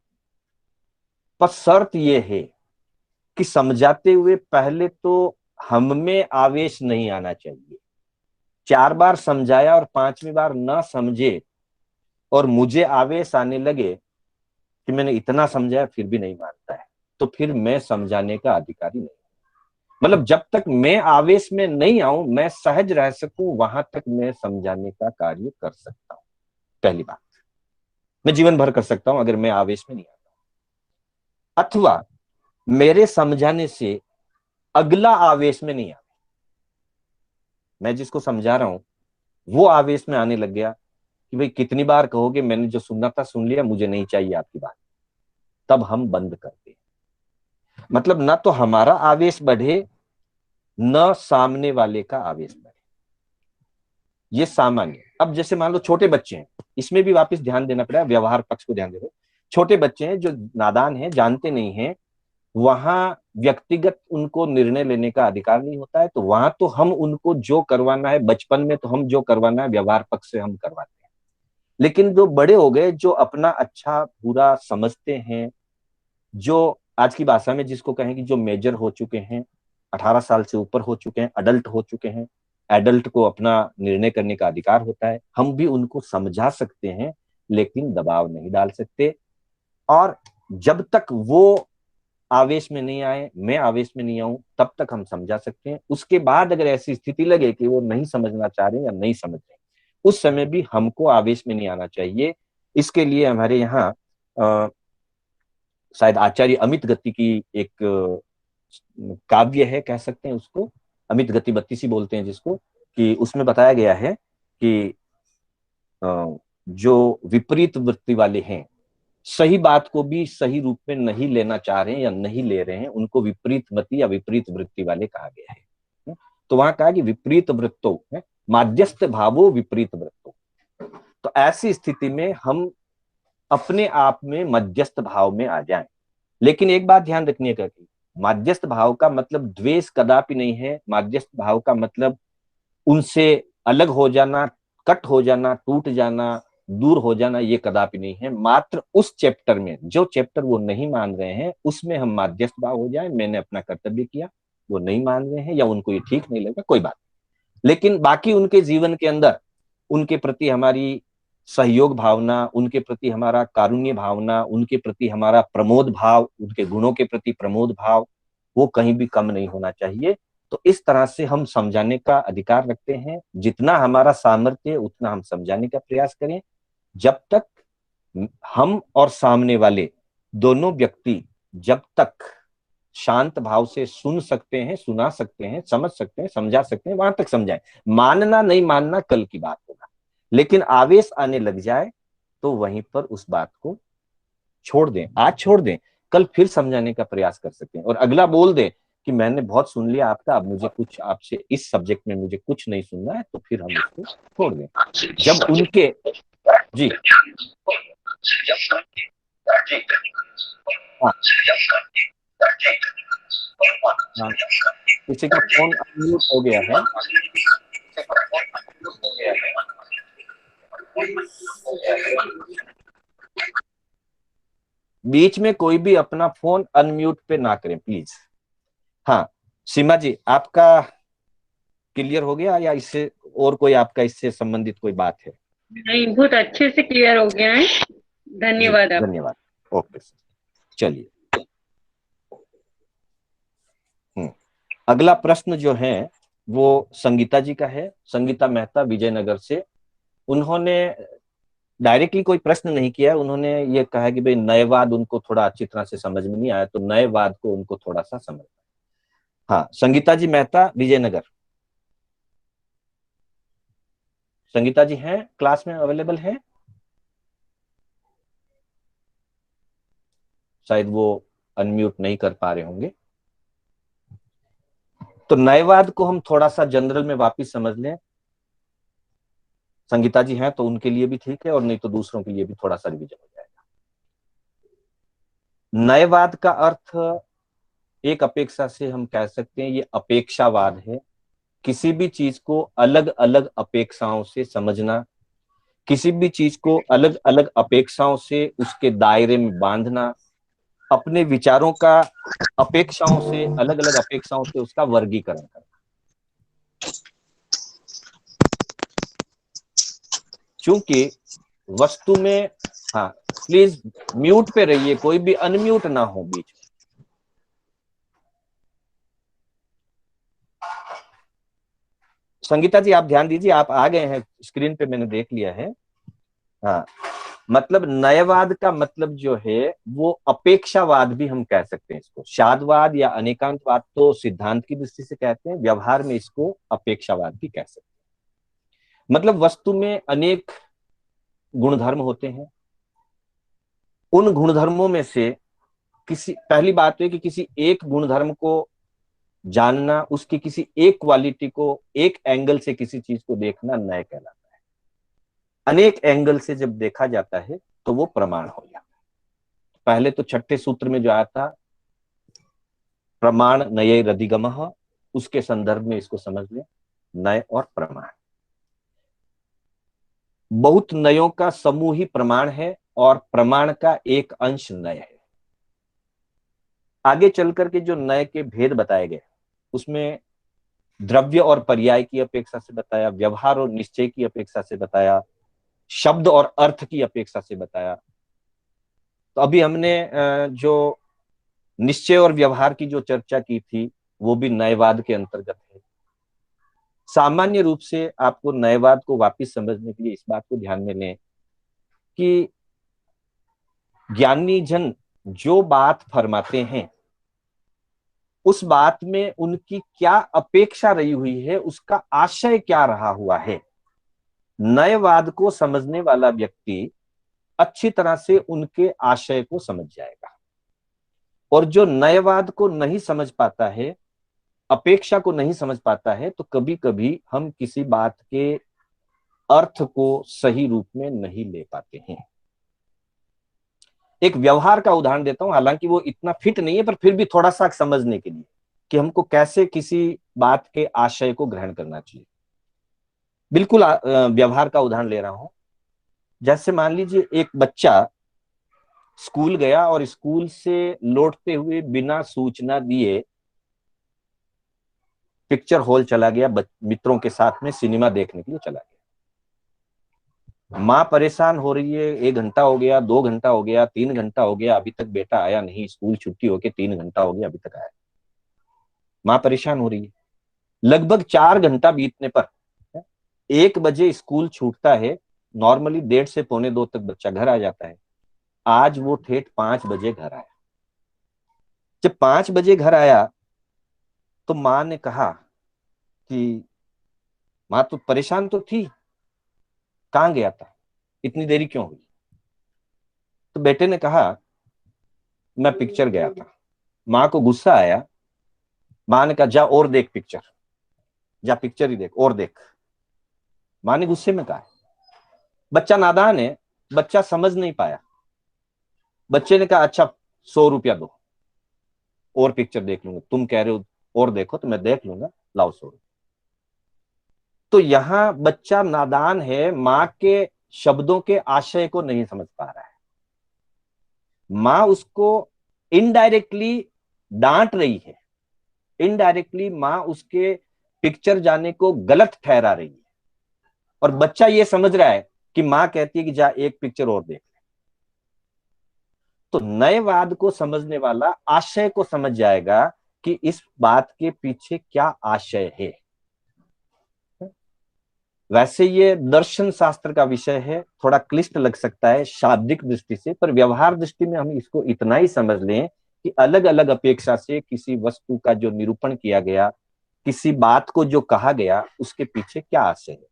पर शर्त यह है कि समझाते हुए पहले तो हम में आवेश नहीं आना चाहिए। 4 बार समझाया और 5वीं बार ना समझे और मुझे आवेश आने लगे कि मैंने इतना समझाया फिर भी नहीं मानता है, तो फिर मैं समझाने का अधिकारी नहीं। मतलब जब तक मैं आवेश में नहीं आऊं, मैं सहज रह सकूं, वहां तक मैं समझाने का कार्य कर सकता हूं। पहली बात, मैं जीवन भर कर सकता हूं अगर मैं आवेश में नहीं आता, अथवा मेरे समझाने से अगला आवेश में नहीं आता। मैं जिसको समझा रहा हूं वो आवेश में आने लग गया कि भाई कितनी बार कहोगे, मैंने जो सुनना था सुन लिया, मुझे नहीं चाहिए आपकी बात, तब हम बंद करते हैं। मतलब ना तो हमारा आवेश बढ़े, न सामने वाले का आवेश बढ़े, ये सामान्य। अब जैसे मान लो छोटे बच्चे हैं, इसमें भी वापस ध्यान देना पड़ेगा, व्यवहार पक्ष को ध्यान दे। छोटे बच्चे हैं जो नादान हैं, जानते नहीं हैं, वहां व्यक्तिगत उनको निर्णय लेने का अधिकार नहीं होता है, तो वहां तो हम उनको जो करवाना है, बचपन में तो हम जो करवाना है व्यवहार पक्ष से हम करवाते हैं। लेकिन जो बड़े हो गए, जो अपना अच्छा बुरा समझते हैं, जो आज की भाषा में जिसको कहें कि जो मेजर हो चुके हैं, 18 साल से ऊपर हो चुके हैं, अडल्ट हो चुके हैं, एडल्ट को अपना निर्णय करने का अधिकार होता है, हम भी उनको समझा सकते हैं लेकिन दबाव नहीं डाल सकते। और जब तक वो आवेश में नहीं आए, मैं आवेश में नहीं आऊं, तब तक हम समझा सकते हैं। उसके बाद अगर ऐसी स्थिति लगे कि वो नहीं समझना चाह रहे या नहीं समझ रहे, उस समय भी हमको आवेश में नहीं आना चाहिए। इसके लिए हमारे यहाँ शायद आचार्य अमित गति की एक काव्य है, कह सकते हैं उसको, अमित गति बत्तीसी बोलते हैं जिसको, कि उसमें बताया गया है कि जो विपरीत वृत्ति वाले हैं, सही बात को भी सही रूप में नहीं लेना चाह रहे हैं या नहीं ले रहे हैं, उनको विपरीत मति या विपरीत वृत्ति वाले कहा गया है। तो वहां कहा कि विपरीत वृत्तो है माध्यस्थ भावो विपरीत वृत्तो। तो ऐसी स्थिति में हम अपने आप में मध्यस्थ भाव में आ जाएं। लेकिन एक बात ध्यान रखने का कि मध्यस्थ भाव का मतलब द्वेष कदापि नहीं है। मध्यस्थ भाव का मतलब उनसे अलग हो जाना, कट हो जाना, टूट जाना, दूर हो जाना, ये कदापि नहीं है। मात्र उस चैप्टर में, जो चैप्टर वो नहीं मान रहे हैं, उसमें हम मध्यस्थ भाव हो जाए, मैंने अपना कर्तव्य किया, वो नहीं मान रहे हैं या उनको ये ठीक नहीं लगा, कोई बात नहीं। लेकिन बाकी उनके जीवन के अंदर उनके प्रति हमारी सहयोग भावना, उनके प्रति हमारा कारुण्य भावना, उनके प्रति हमारा प्रमोद भाव, उनके गुणों के प्रति प्रमोद भाव, वो कहीं भी कम नहीं होना चाहिए। तो इस तरह से हम समझाने का अधिकार रखते हैं। जितना हमारा सामर्थ्य उतना हम समझाने का प्रयास करें। जब तक हम और सामने वाले दोनों व्यक्ति जब तक शांत भाव से सुन सकते हैं, सुना सकते हैं, समझ सकते हैं, समझा सकते हैं, वहां तक समझाएं। मानना नहीं मानना कल की बात होगा, लेकिन आवेश आने लग जाए तो वहीं पर उस बात को छोड़ दें। आज छोड़ दें, कल फिर समझाने का प्रयास कर सकते हैं। और अगला बोल दें कि मैंने बहुत सुन लिया आपका, अब मुझे कुछ आपसे इस सब्जेक्ट में मुझे कुछ नहीं सुनना है, तो फिर हम उसको छोड़ दें। जब उनके जी हाँ, किसी का फोन अनम्यूट हो गया है। बीच में कोई भी अपना फोन अनम्यूट पे ना करें प्लीज। हाँ सीमा जी, आपका क्लियर हो गया या इससे और कोई आपका इससे संबंधित कोई बात है? नहीं, बहुत अच्छे से क्लियर हो गया है। धन्यवाद आप। धन्यवाद। ओके सर, चलिए। अगला प्रश्न जो है वो संगीता जी का है, संगीता मेहता विजयनगर से। उन्होंने डायरेक्टली कोई प्रश्न नहीं किया, उन्होंने ये कहा कि भाई नयवाद उनको थोड़ा अच्छी तरह से समझ में नहीं आया, तो नयवाद को उनको थोड़ा सा समझ। हाँ संगीता जी मेहता विजयनगर, संगीता जी हैं क्लास में, अवेलेबल हैं? शायद वो अनम्यूट नहीं कर पा रहे होंगे। तो नयवाद को हम थोड़ा सा जनरल में वापिस समझ लें। संगीता जी हैं तो उनके लिए भी ठीक है, और नहीं तो दूसरों के लिए भी थोड़ा सा रिवीजन हो जाएगा। नयवाद का अर्थ एक अपेक्षा से हम कह सकते हैं ये अपेक्षावाद है। किसी भी चीज को अलग अलग अपेक्षाओं से समझना, किसी भी चीज को अलग अलग अपेक्षाओं से उसके दायरे में बांधना, अपने विचारों का अपेक्षाओं से, अलग अलग अपेक्षाओं से उसका वर्गीकरण करना। चूंकि वस्तु में, हाँ प्लीज म्यूट पे रहिए, कोई भी अनम्यूट ना हो बीच में। संगीता जी आप ध्यान दीजिए, आप आ गए हैं स्क्रीन पे, मैंने देख लिया है। हाँ मतलब नयवाद का मतलब जो है वो अपेक्षावाद भी हम कह सकते हैं इसको। शादवाद या अनेकांतवाद तो सिद्धांत की दृष्टि से कहते हैं, व्यवहार में इसको अपेक्षावाद भी कह सकते हैं। मतलब वस्तु में अनेक गुणधर्म होते हैं, उन गुणधर्मों में से किसी, पहली बात तो है कि किसी एक गुणधर्म को जानना, उसकी किसी एक क्वालिटी को एक एंगल से किसी चीज को देखना नय कहलाता है। अनेक एंगल से जब देखा जाता है तो वो प्रमाण हो जाता है। पहले तो छठे सूत्र में जो आया था प्रमाण नये रधिगमः, उसके संदर्भ में इसको समझ लें, नय और प्रमाण। बहुत नयों का समूह ही प्रमाण है और प्रमाण का एक अंश नय है। आगे चल करके जो नय के भेद बताए गए उसमें द्रव्य और पर्याय की अपेक्षा से बताया, व्यवहार और निश्चय की अपेक्षा से बताया, शब्द और अर्थ की अपेक्षा से बताया। तो अभी हमने जो निश्चय और व्यवहार की जो चर्चा की थी वो भी न्यायवाद के अंतर्गत है। सामान्य रूप से आपको न्यायवाद को वापस समझने के लिए इस बात को ध्यान में लें कि ज्ञानी जन जो बात फरमाते हैं उस बात में उनकी क्या अपेक्षा रही हुई है, उसका आशय क्या रहा हुआ है। न्यायवाद को समझने वाला व्यक्ति अच्छी तरह से उनके आशय को समझ जाएगा, और जो न्यायवाद को नहीं समझ पाता है, अपेक्षा को नहीं समझ पाता है, तो कभी कभी हम किसी बात के अर्थ को सही रूप में नहीं ले पाते हैं। एक व्यवहार का उदाहरण देता हूं, हालांकि वो इतना फिट नहीं है, पर फिर भी थोड़ा सा समझने के लिए कि हमको कैसे किसी बात के आशय को ग्रहण करना चाहिए। बिल्कुल व्यवहार का उदाहरण ले रहा हूं। जैसे मान लीजिए एक बच्चा स्कूल गया और स्कूल से लौटते हुए बिना सूचना दिए पिक्चर हॉल चला गया, मित्रों के साथ में सिनेमा देखने के लिए चला गया। माँ परेशान हो रही है, 1 घंटा हो गया, 2 घंटा हो गया, 3 घंटा हो गया, अभी तक बेटा आया नहीं, स्कूल छुट्टी होके 3 घंटा हो गया, अभी तक आया। माँ परेशान हो रही है। लगभग 4 घंटा बीतने पर 1 बजे स्कूल छूटता है। नॉर्मली 1:30 से 1:45 तक बच्चा घर आ जाता है। आज वो ठेठ 5 बजे घर आया। जब 5 बजे घर आया तो माँ ने कहा कि माँ तो परेशान तो थी, कहाँ गया था, इतनी देरी क्यों हुई? तो बेटे ने कहा मैं पिक्चर गया था। माँ को गुस्सा आया। माँ ने कहा जा और देख पिक्चर, जा पिक्चर ही देख और देख। माँ ने गुस्से में कहा। बच्चा नादान है, बच्चा समझ नहीं पाया। बच्चे ने कहा अच्छा 100 रुपया दो और पिक्चर देख लूंगा, तुम कह रहे हो और देखो तो मैं देख लूंगा, लाओ 100 रुपया। तो यहां बच्चा नादान है, माँ के शब्दों के आशय को नहीं समझ पा रहा है। माँ उसको इनडायरेक्टली डांट रही है, इनडायरेक्टली माँ उसके पिक्चर जाने को गलत ठहरा रही है, और बच्चा ये समझ रहा है कि माँ कहती है कि जा एक पिक्चर और देख ले। तो न्यायवाद को समझने वाला आशय को समझ जाएगा कि इस बात के पीछे क्या आशय है। वैसे ये दर्शन शास्त्र का विषय है, थोड़ा क्लिष्ट लग सकता है शाब्दिक दृष्टि से, पर व्यवहार दृष्टि में हम इसको इतना ही समझ लें कि अलग अलग अपेक्षा से किसी वस्तु का जो निरूपण किया गया, किसी बात को जो कहा गया, उसके पीछे क्या आशय है।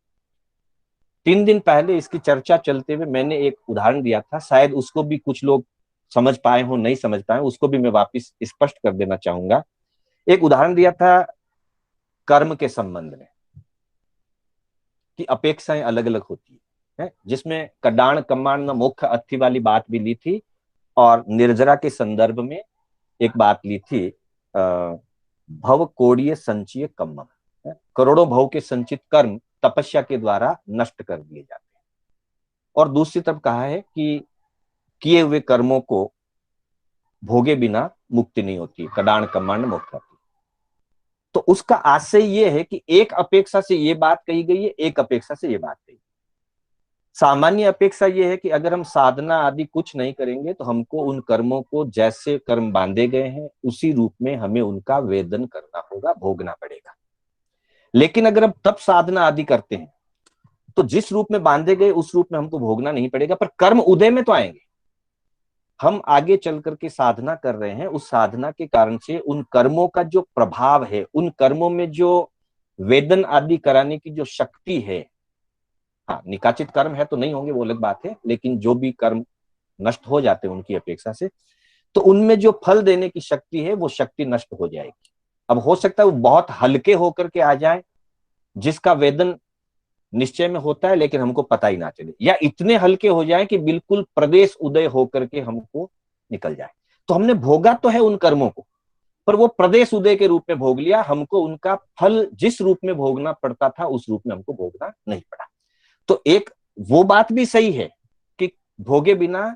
3 दिन पहले इसकी चर्चा चलते हुए मैंने एक उदाहरण दिया था, शायद उसको भी कुछ लोग समझ पाए हो, नहीं समझ पाए, उसको भी मैं वापस स्पष्ट कर देना चाहूंगा। एक उदाहरण दिया था कर्म के संबंध में कि अपेक्षाएं अलग अलग होती है, जिसमें कडाण कमाण मोक्ष अर्थी वाली बात भी ली थी, और निर्जरा के संदर्भ में एक बात ली थी भव कोड़ीय संचय कम्मम, करोड़ों भव के संचित कर्म तपस्या के द्वारा नष्ट कर दिए जाते हैं। और दूसरी तरफ कहा है कि किए हुए कर्मों को भोगे बिना मुक्ति नहीं होती, कडाण कमांड मोक्ष होती। तो उसका आशय ये है कि एक अपेक्षा से ये बात कही गई है, एक अपेक्षा से ये बात कही। सामान्य अपेक्षा ये है कि अगर हम साधना आदि कुछ नहीं करेंगे तो हमको उन कर्मों को, जैसे कर्म बांधे गए हैं उसी रूप में हमें उनका वेदन करना होगा, भोगना पड़ेगा। लेकिन अगर हम तप साधना आदि करते हैं तो जिस रूप में बांधे गए उस रूप में हमको भोगना नहीं पड़ेगा, पर कर्म उदय में तो आएंगे। हम आगे चल करके साधना कर रहे हैं, उस साधना के कारण से उन कर्मों का जो प्रभाव है, उन कर्मों में जो वेदन आदि कराने की जो शक्ति है, हाँ निकाचित कर्म है तो नहीं होंगे वो अलग बात है, लेकिन जो भी कर्म नष्ट हो जाते हैं उनकी अपेक्षा से, तो उनमें जो फल देने की शक्ति है वो शक्ति नष्ट हो जाएगी। अब हो सकता है वो बहुत हल्के होकर के आ जाए, जिसका वेदन निश्चय में होता है लेकिन हमको पता ही ना चले, या इतने हल्के हो जाए कि बिल्कुल प्रदेश उदय होकर के हमको निकल जाए। तो हमने भोगा तो है उन कर्मों को, पर वो प्रदेश उदय के रूप में भोग लिया, हमको उनका फल जिस रूप में भोगना पड़ता था उस रूप में हमको भोगना नहीं पड़ा। तो एक वो बात भी सही है कि भोगे बिना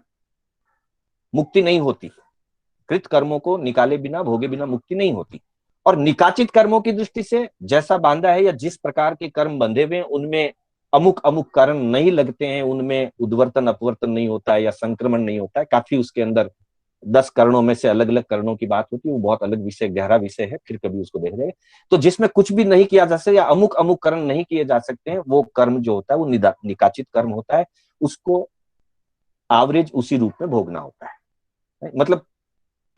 मुक्ति नहीं होती, कृत कर्मों को निकाले बिना, भोगे बिना मुक्ति नहीं होती। और निकाचित कर्मों की दृष्टि से जैसा बांधा है या जिस प्रकार के कर्म बंधे हुए उनमें अमुक अमुक कारण नहीं लगते हैं, उनमें उद्वर्तन अपवर्तन नहीं होता है या संक्रमण नहीं होता है, काफी उसके अंदर 10 कारणों में से अलग अलग कारणों की बात होती है, वो बहुत अलग विषय, गहरा विषय है, फिर कभी उसको देख जाएगा। तो जिसमें कुछ भी नहीं किया जा सकता या अमुक अमुक कर्म नहीं किए जा सकते हैं, वो कर्म जो होता है वो निकाचित कर्म होता है, उसको एवरेज उसी रूप में भोगना होता है, मतलब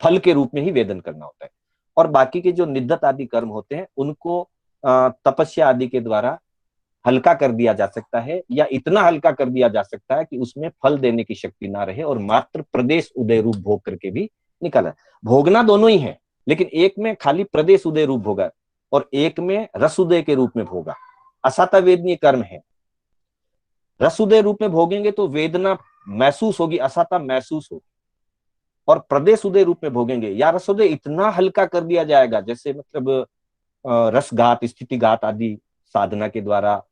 फल के रूप में ही वेदन करना होता है। और बाकी के जो निद्दत आदि कर्म होते हैं उनको तपस्या आदि के द्वारा हल्का कर दिया जा सकता है, या इतना हल्का कर दिया जा सकता है कि उसमें फल देने की शक्ति ना रहे और मात्र प्रदेश उदय रूप भोग करके भी निकाला। भोगना दोनों ही है, लेकिन एक में खाली प्रदेश उदय रूप भोगा और एक में रस उदय के रूप में भोगा। असाता वेदनीय कर्म है, रस उदय रूप में भोगेंगे तो वेदना महसूस होगी, असाता महसूस होगी। और प्रदेश उदय रूप में भोगेंगे या रसोदय इतना हल्का कर दिया जाएगा, जैसे मतलब रसघात, स्थितिघात आदि साधना के द्वारा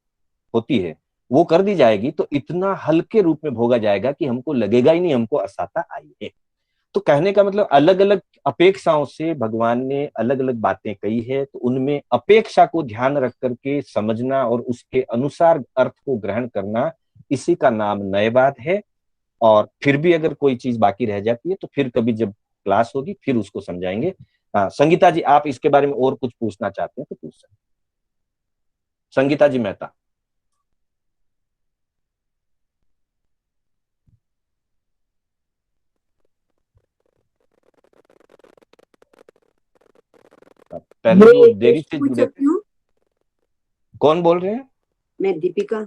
होती है, वो कर दी जाएगी, तो इतना हल्के रूप में भोगा जाएगा कि हमको लगेगा ही नहीं हमको असाता आई है। तो कहने का मतलब अलग अलग अपेक्षाओं से भगवान ने अलग अलग बातें कही है, तो उनमें अपेक्षा को ध्यान रख करके समझना और उसके अनुसार अर्थ को ग्रहण करना, इसी का नाम नयवाद है। और फिर भी अगर कोई चीज बाकी रह जाती है तो फिर कभी जब क्लास होगी फिर उसको समझाएंगे। संगीता जी, आप इसके बारे में और कुछ पूछना चाहते हैं तो पूछ सकते। संगीता जी मेहता। पहले जो देरी से जुड़े, कौन बोल रहे हैं? मैं दीपिका।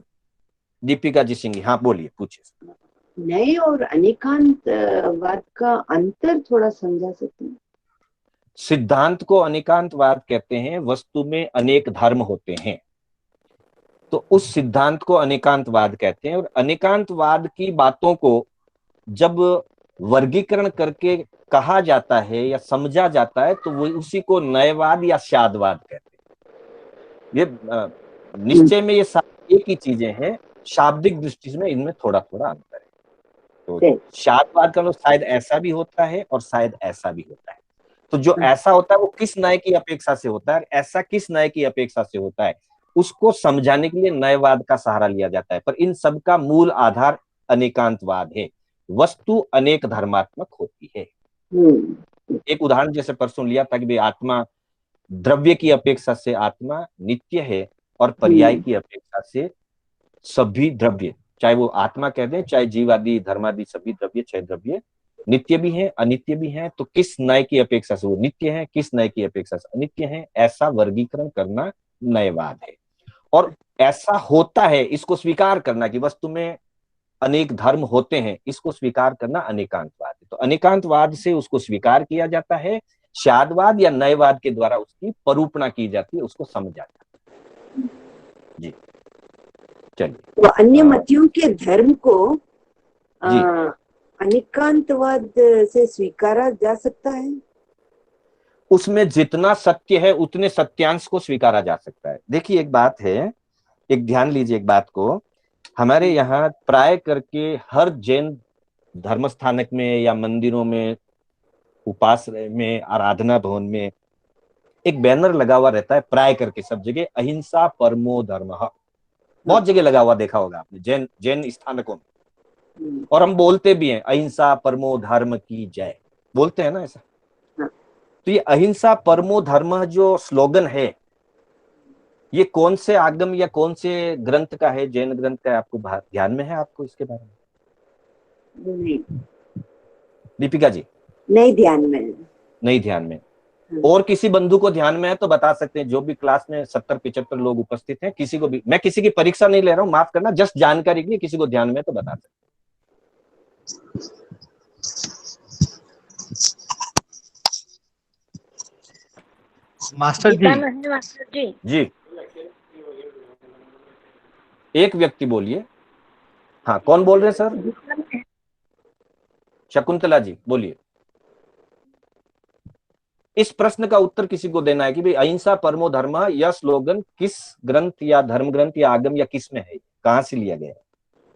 दीपिका जी सिंह, हाँ बोलिए, पूछिए। नए और अनेकांत वाद का अंतर थोड़ा समझा सकते हैं? सिद्धांत को अनेकांतवाद कहते हैं, वस्तु में अनेक धर्म होते हैं, तो उस सिद्धांत को अनेकांतवाद कहते हैं। और अनेकांतवाद की बातों को जब वर्गीकरण करके कहा जाता है या समझा जाता है तो वो उसी को नयवाद या शादवाद कहते हैं। ये निश्चय में ये एक ही चीजें हैं, शाब्दिक दृष्टि से इनमें थोड़ा थोड़ा अंतर है। तो शादवाद का मतलब शायद ऐसा भी होता है और शायद ऐसा भी होता है। तो जो ऐसा होता है वो किस न्याय की अपेक्षा से होता है, ऐसा किस न्याय की अपेक्षा से होता है, उसको समझाने के लिए नयवाद का सहारा लिया जाता है। पर इन सब का मूल आधार अनेकांतवाद है, वस्तु अनेक धर्मात्मक होती है। एक उदाहरण जैसे परसों लिया था कि भाई आत्मा, द्रव्य की अपेक्षा से आत्मा नित्य है और पर्याय की अपेक्षा से सभी द्रव्य, चाहे वो आत्मा कहते हैं चाहे जीवादि धर्मादि सभी द्रव्य, 6 द्रव्य नित्य भी हैं अनित्य भी हैं। तो किस न्याय की अपेक्षा से वो नित्य है, किस न्याय की अपेक्षा से अनित्य है, ऐसा वर्गीकरण करना नयवाद है। और ऐसा होता है इसको स्वीकार करना कि वस्तु में अनेक धर्म होते हैं, इसको स्वीकार करना अनेकांतवाद है। तो अनेकांतवाद से उसको स्वीकार किया जाता है, शादवाद या नयवाद के द्वारा उसकी परूपणा की जाती है, उसको समझा जाता है। जी चलिए। तो अन्य मतियों के धर्म को अनेकांतवाद से स्वीकारा जा सकता है? उसमें जितना सत्य है उतने सत्यांश को स्वीकारा जा सकता है। देखिए एक बात है, एक ध्यान लीजिए एक बात को, हमारे यहाँ प्राय करके हर जैन धर्म स्थानक में या मंदिरों में, उपासनालय में, आराधना भवन में एक बैनर लगा हुआ रहता है, प्राय करके सब जगह, अहिंसा परमो धर्मः। बहुत जगह लगा हुआ देखा होगा आपने जैन स्थानकों में। और हम बोलते भी हैं अहिंसा परमो धर्म की जय, बोलते हैं ना ऐसा। तो ये अहिंसा परमो धर्म जो स्लोगन है, ये कौन से आगम या कौन से ग्रंथ का है? जैन ग्रंथ का है, आपको ध्यान में है आपको इसके बारे में? नहीं। दीपिका जी नहीं ध्यान में। नहीं ध्यान में। और किसी बंधु को ध्यान में है तो बता सकते हैं। जो भी क्लास में 70-75 लोग उपस्थित हैं, किसी को भी, मैं किसी की परीक्षा नहीं ले रहा हूं, माफ करना, जस्ट जानकारी के लिए, किसी को ध्यान में है तो बता सकते हैं। मास्टर जी। जी एक व्यक्ति बोलिए। हाँ कौन बोल रहे हैं सर? शकुंतला जी बोलिए। इस प्रश्न का उत्तर किसी को देना है कि भाई अहिंसा परमो धर्म यह स्लोगन किस ग्रंथ या धर्म ग्रंथ या आगम या किस में है, कहां से लिया गया है?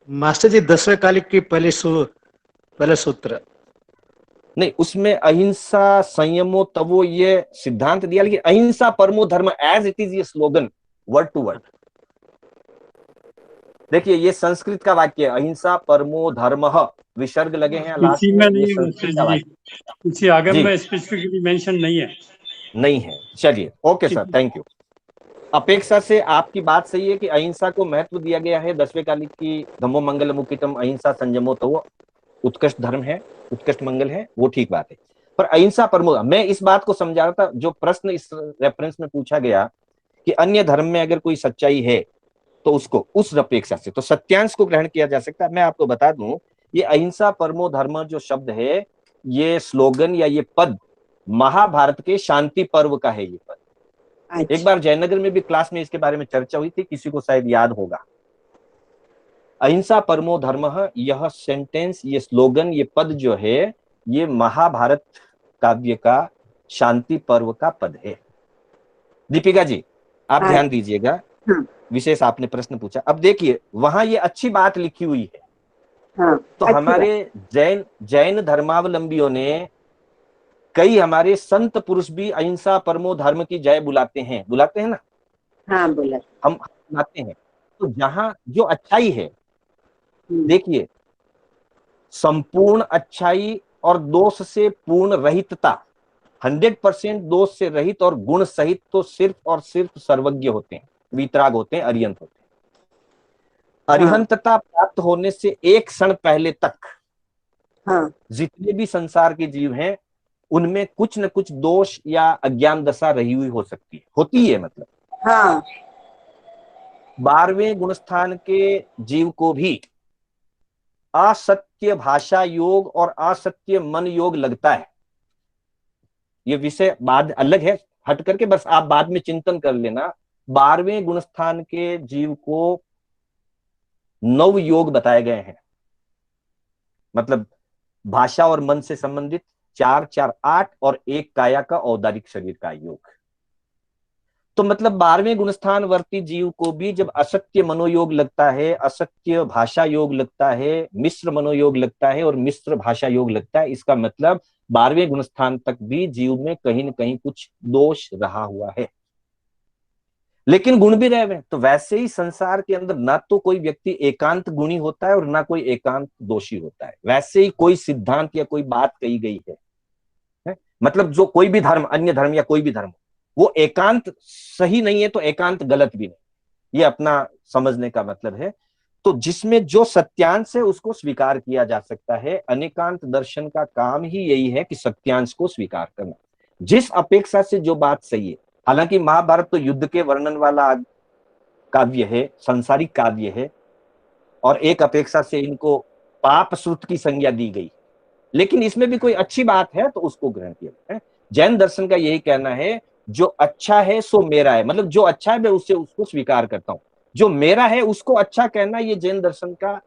मास्टर जी 10वें कालिक की पहले सूत्र नहीं, उसमें अहिंसा संयमो तवो ये सिद्धांत दिया, लेकिन अहिंसा परमो धर्म एज इट इज ये स्लोगन वर्ड टू वर्ड। देखिए ये संस्कृत का वाक्य है, अहिंसा परमो धर्मः, विसर्ग लगे हैं लास्ट इसी में, में ये नहीं है संस्कृत का जी, वाक्य इसी आगे जी में स्पेसिफिकली मेंशन नहीं है। नहीं है। चलिए ओके सर, थैंक यू। अपेक्षा से आपकी बात सही है कि अहिंसा को महत्व दिया गया है। 10वें कालिक की धम्मो मंगल मुकितम अहिंसा संयमो, तो वो उत्कृष्ट धर्म है, उत्कृष्ट मंगल है, वो ठीक बात है। पर अहिंसा परमो, मैं इस बात को समझा रहा था, जो प्रश्न इस रेफरेंस में पूछा गया कि अन्य धर्म में अगर कोई सच्चाई है तो उसको उस अपेक्षा से तो सत्यांश को ग्रहण किया जा सकता है। मैं आपको बता दूं, ये अहिंसा परमो धर्म जो शब्द है, ये स्लोगन या ये पद महाभारत के शांति पर्व का है। ये पद एक अच्छा, बार जयनगर में भी क्लास में इसके बारे में चर्चा हुई थी, किसी को शायद याद होगा। अहिंसा परमो धर्मः, यह सेंटेंस, ये स्लोगन, ये पद जो है, ये महाभारत काव्य का शांति पर्व का पद है। दीपिका जी आप हाँ, ध्यान दीजिएगा, हाँ, विशेष आपने प्रश्न पूछा। अब देखिए वहां ये अच्छी बात लिखी हुई है, हाँ, तो अच्छी हमारे जैन धर्मावलंबियों ने, कई हमारे संत पुरुष भी अहिंसा परमो धर्म की जय बुलाते हैं ना, बात। हाँ, बोला। हम बुलाते हैं। तो जहां जो अच्छाई है, देखिए संपूर्ण अच्छाई और दोष से पूर्ण रहितता, 100% दोष से रहित और गुण सहित तो सिर्फ और सिर्फ सर्वज्ञ होते हैं, वीतराग होते हैं, अरिहंत होते हैं। अरिहंतता प्राप्त होने से एक क्षण पहले तक हाँ, जितने भी संसार के जीव हैं उनमें कुछ न कुछ दोष या अज्ञान दशा रही हुई हो सकती है, होती है। मतलब हाँ, 12वें गुणस्थान के जीव को भी असत्य भाषा योग और असत्य मन योग लगता है। ये विषय बाद अलग है, हट करके बस आप बाद में चिंतन कर लेना। 12वें गुणस्थान के जीव को 9 योग बताए गए हैं, मतलब भाषा और मन से संबंधित 4 4 8 और 1 काया का औदारिक शरीर का योग। तो मतलब 12वें गुणस्थान वर्ती जीव को भी जब असत्य मनोयोग लगता है, असत्य भाषा योग लगता है, मिश्र मनोयोग लगता है और मिश्र भाषा योग लगता है, इसका मतलब 12वें गुणस्थान तक भी जीव में कहीं न कहीं कुछ दोष रहा हुआ है, लेकिन गुण भी रहे हुए। तो वैसे ही संसार के अंदर ना तो कोई व्यक्ति एकांत गुणी होता है और ना कोई एकांत दोषी होता है। वैसे ही कोई सिद्धांत या कोई बात कही गई है? मतलब जो कोई भी धर्म, अन्य धर्म या कोई भी धर्म, वो एकांत सही नहीं है तो एकांत गलत भी नहीं, ये अपना समझने का मतलब है। तो जिसमें जो सत्यांश है उसको स्वीकार किया जा सकता है। अनेकांत दर्शन का काम ही यही है कि सत्यांश को स्वीकार करना, जिस अपेक्षा से जो बात सही है। हालांकि महाभारत तो युद्ध के वर्णन वाला काव्य है, सांसारिक काव्य है, और एक अपेक्षा से इनको पाप श्रुत की संज्ञा दी गई, लेकिन इसमें भी कोई अच्छी बात है तो उसको ग्रहण किया है। जैन दर्शन का यही कहना है, जो अच्छा है सो मेरा है, मतलब जो अच्छा है मैं उससे उसको स्वीकार करता हूं। जो मेरा है उसको अच्छा कहना, ये जैन दर्शन का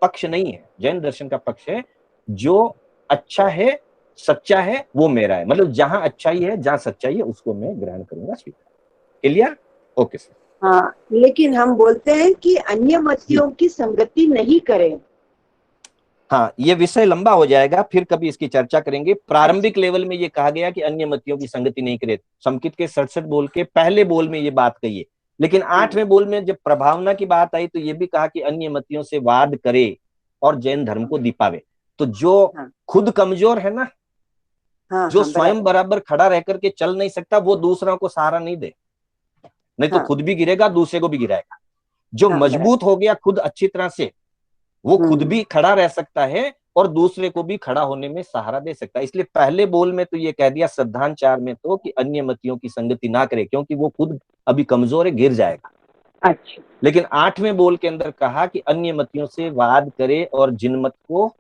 पक्ष नहीं है। जैन दर्शन का पक्ष है जो अच्छा है, सच्चा है, वो मेरा है। मतलब जहां अच्छाई है, जहां सच्चाई है, उसको मैं ग्रहण करूंगा, स्वीकार। क्लियर? Okay sir. हाँ, लेकिन हम बोलते हैं कि अन्य मतियों की संगति नहीं करें। हाँ, ये विषय लंबा हो जाएगा, फिर कभी इसकी चर्चा करेंगे। प्रारंभिक लेवल में ये कहा गया कि अन्य मतियों की संगति नहीं करे। संकित के 67 बोल के पहले बोल में ये बात कही है, लेकिन 8वें बोल में जब प्रभावना की बात आई तो ये भी कहा कि अन्य मतियों से वाद करे और जैन धर्म को दीपावे। तो जो खुद कमजोर है ना, जो स्वयं बराबर खड़ा रह करके चल नहीं सकता, वो दूसरों को सहारा नहीं दे, नहीं तो खुद भी गिरेगा, दूसरे को भी गिराएगा। जो मजबूत हो गया खुद अच्छी तरह से, वो खुद भी खड़ा रह सकता है और दूसरे को भी खड़ा होने में सहारा दे सकता है। इसलिए पहले बोल में तो ये कह दिया, श्रद्धांचार में तो, कि अन्य मतियों की संगति ना करे, क्योंकि वो खुद अभी कमजोर है, गिर जाएगा। अच्छा, लेकिन 8वें बोल के अंदर कहा कि अन्य मतियों से वाद करे और जिनमत को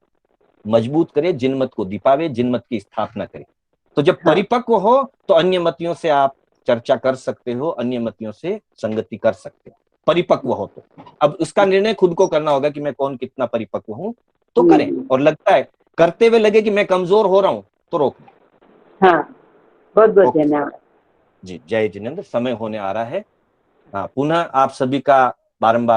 मजबूत करे, जिनमत को दीपावे, जिनमत की स्थापना करे। तो जब परिपक्व हो तो अन्य मतियों से आप चर्चा कर सकते हो, अन्य मतियों से संगति कर सकते हो, परिपक्व हो तो। अब उसका निर्णय खुद को करना होगा कि मैं कौन कितना परिपक्व हूं, तो करें। और लगता है करते हुए लगे कि मैं कमजोर हो रहा हूं तो रोक दें। हाँ, बहुत बहुत धन्यवाद जी। जय जिनेंद्र, समय होने आ रहा है। हाँ, पुनः आप सभी का बारंबार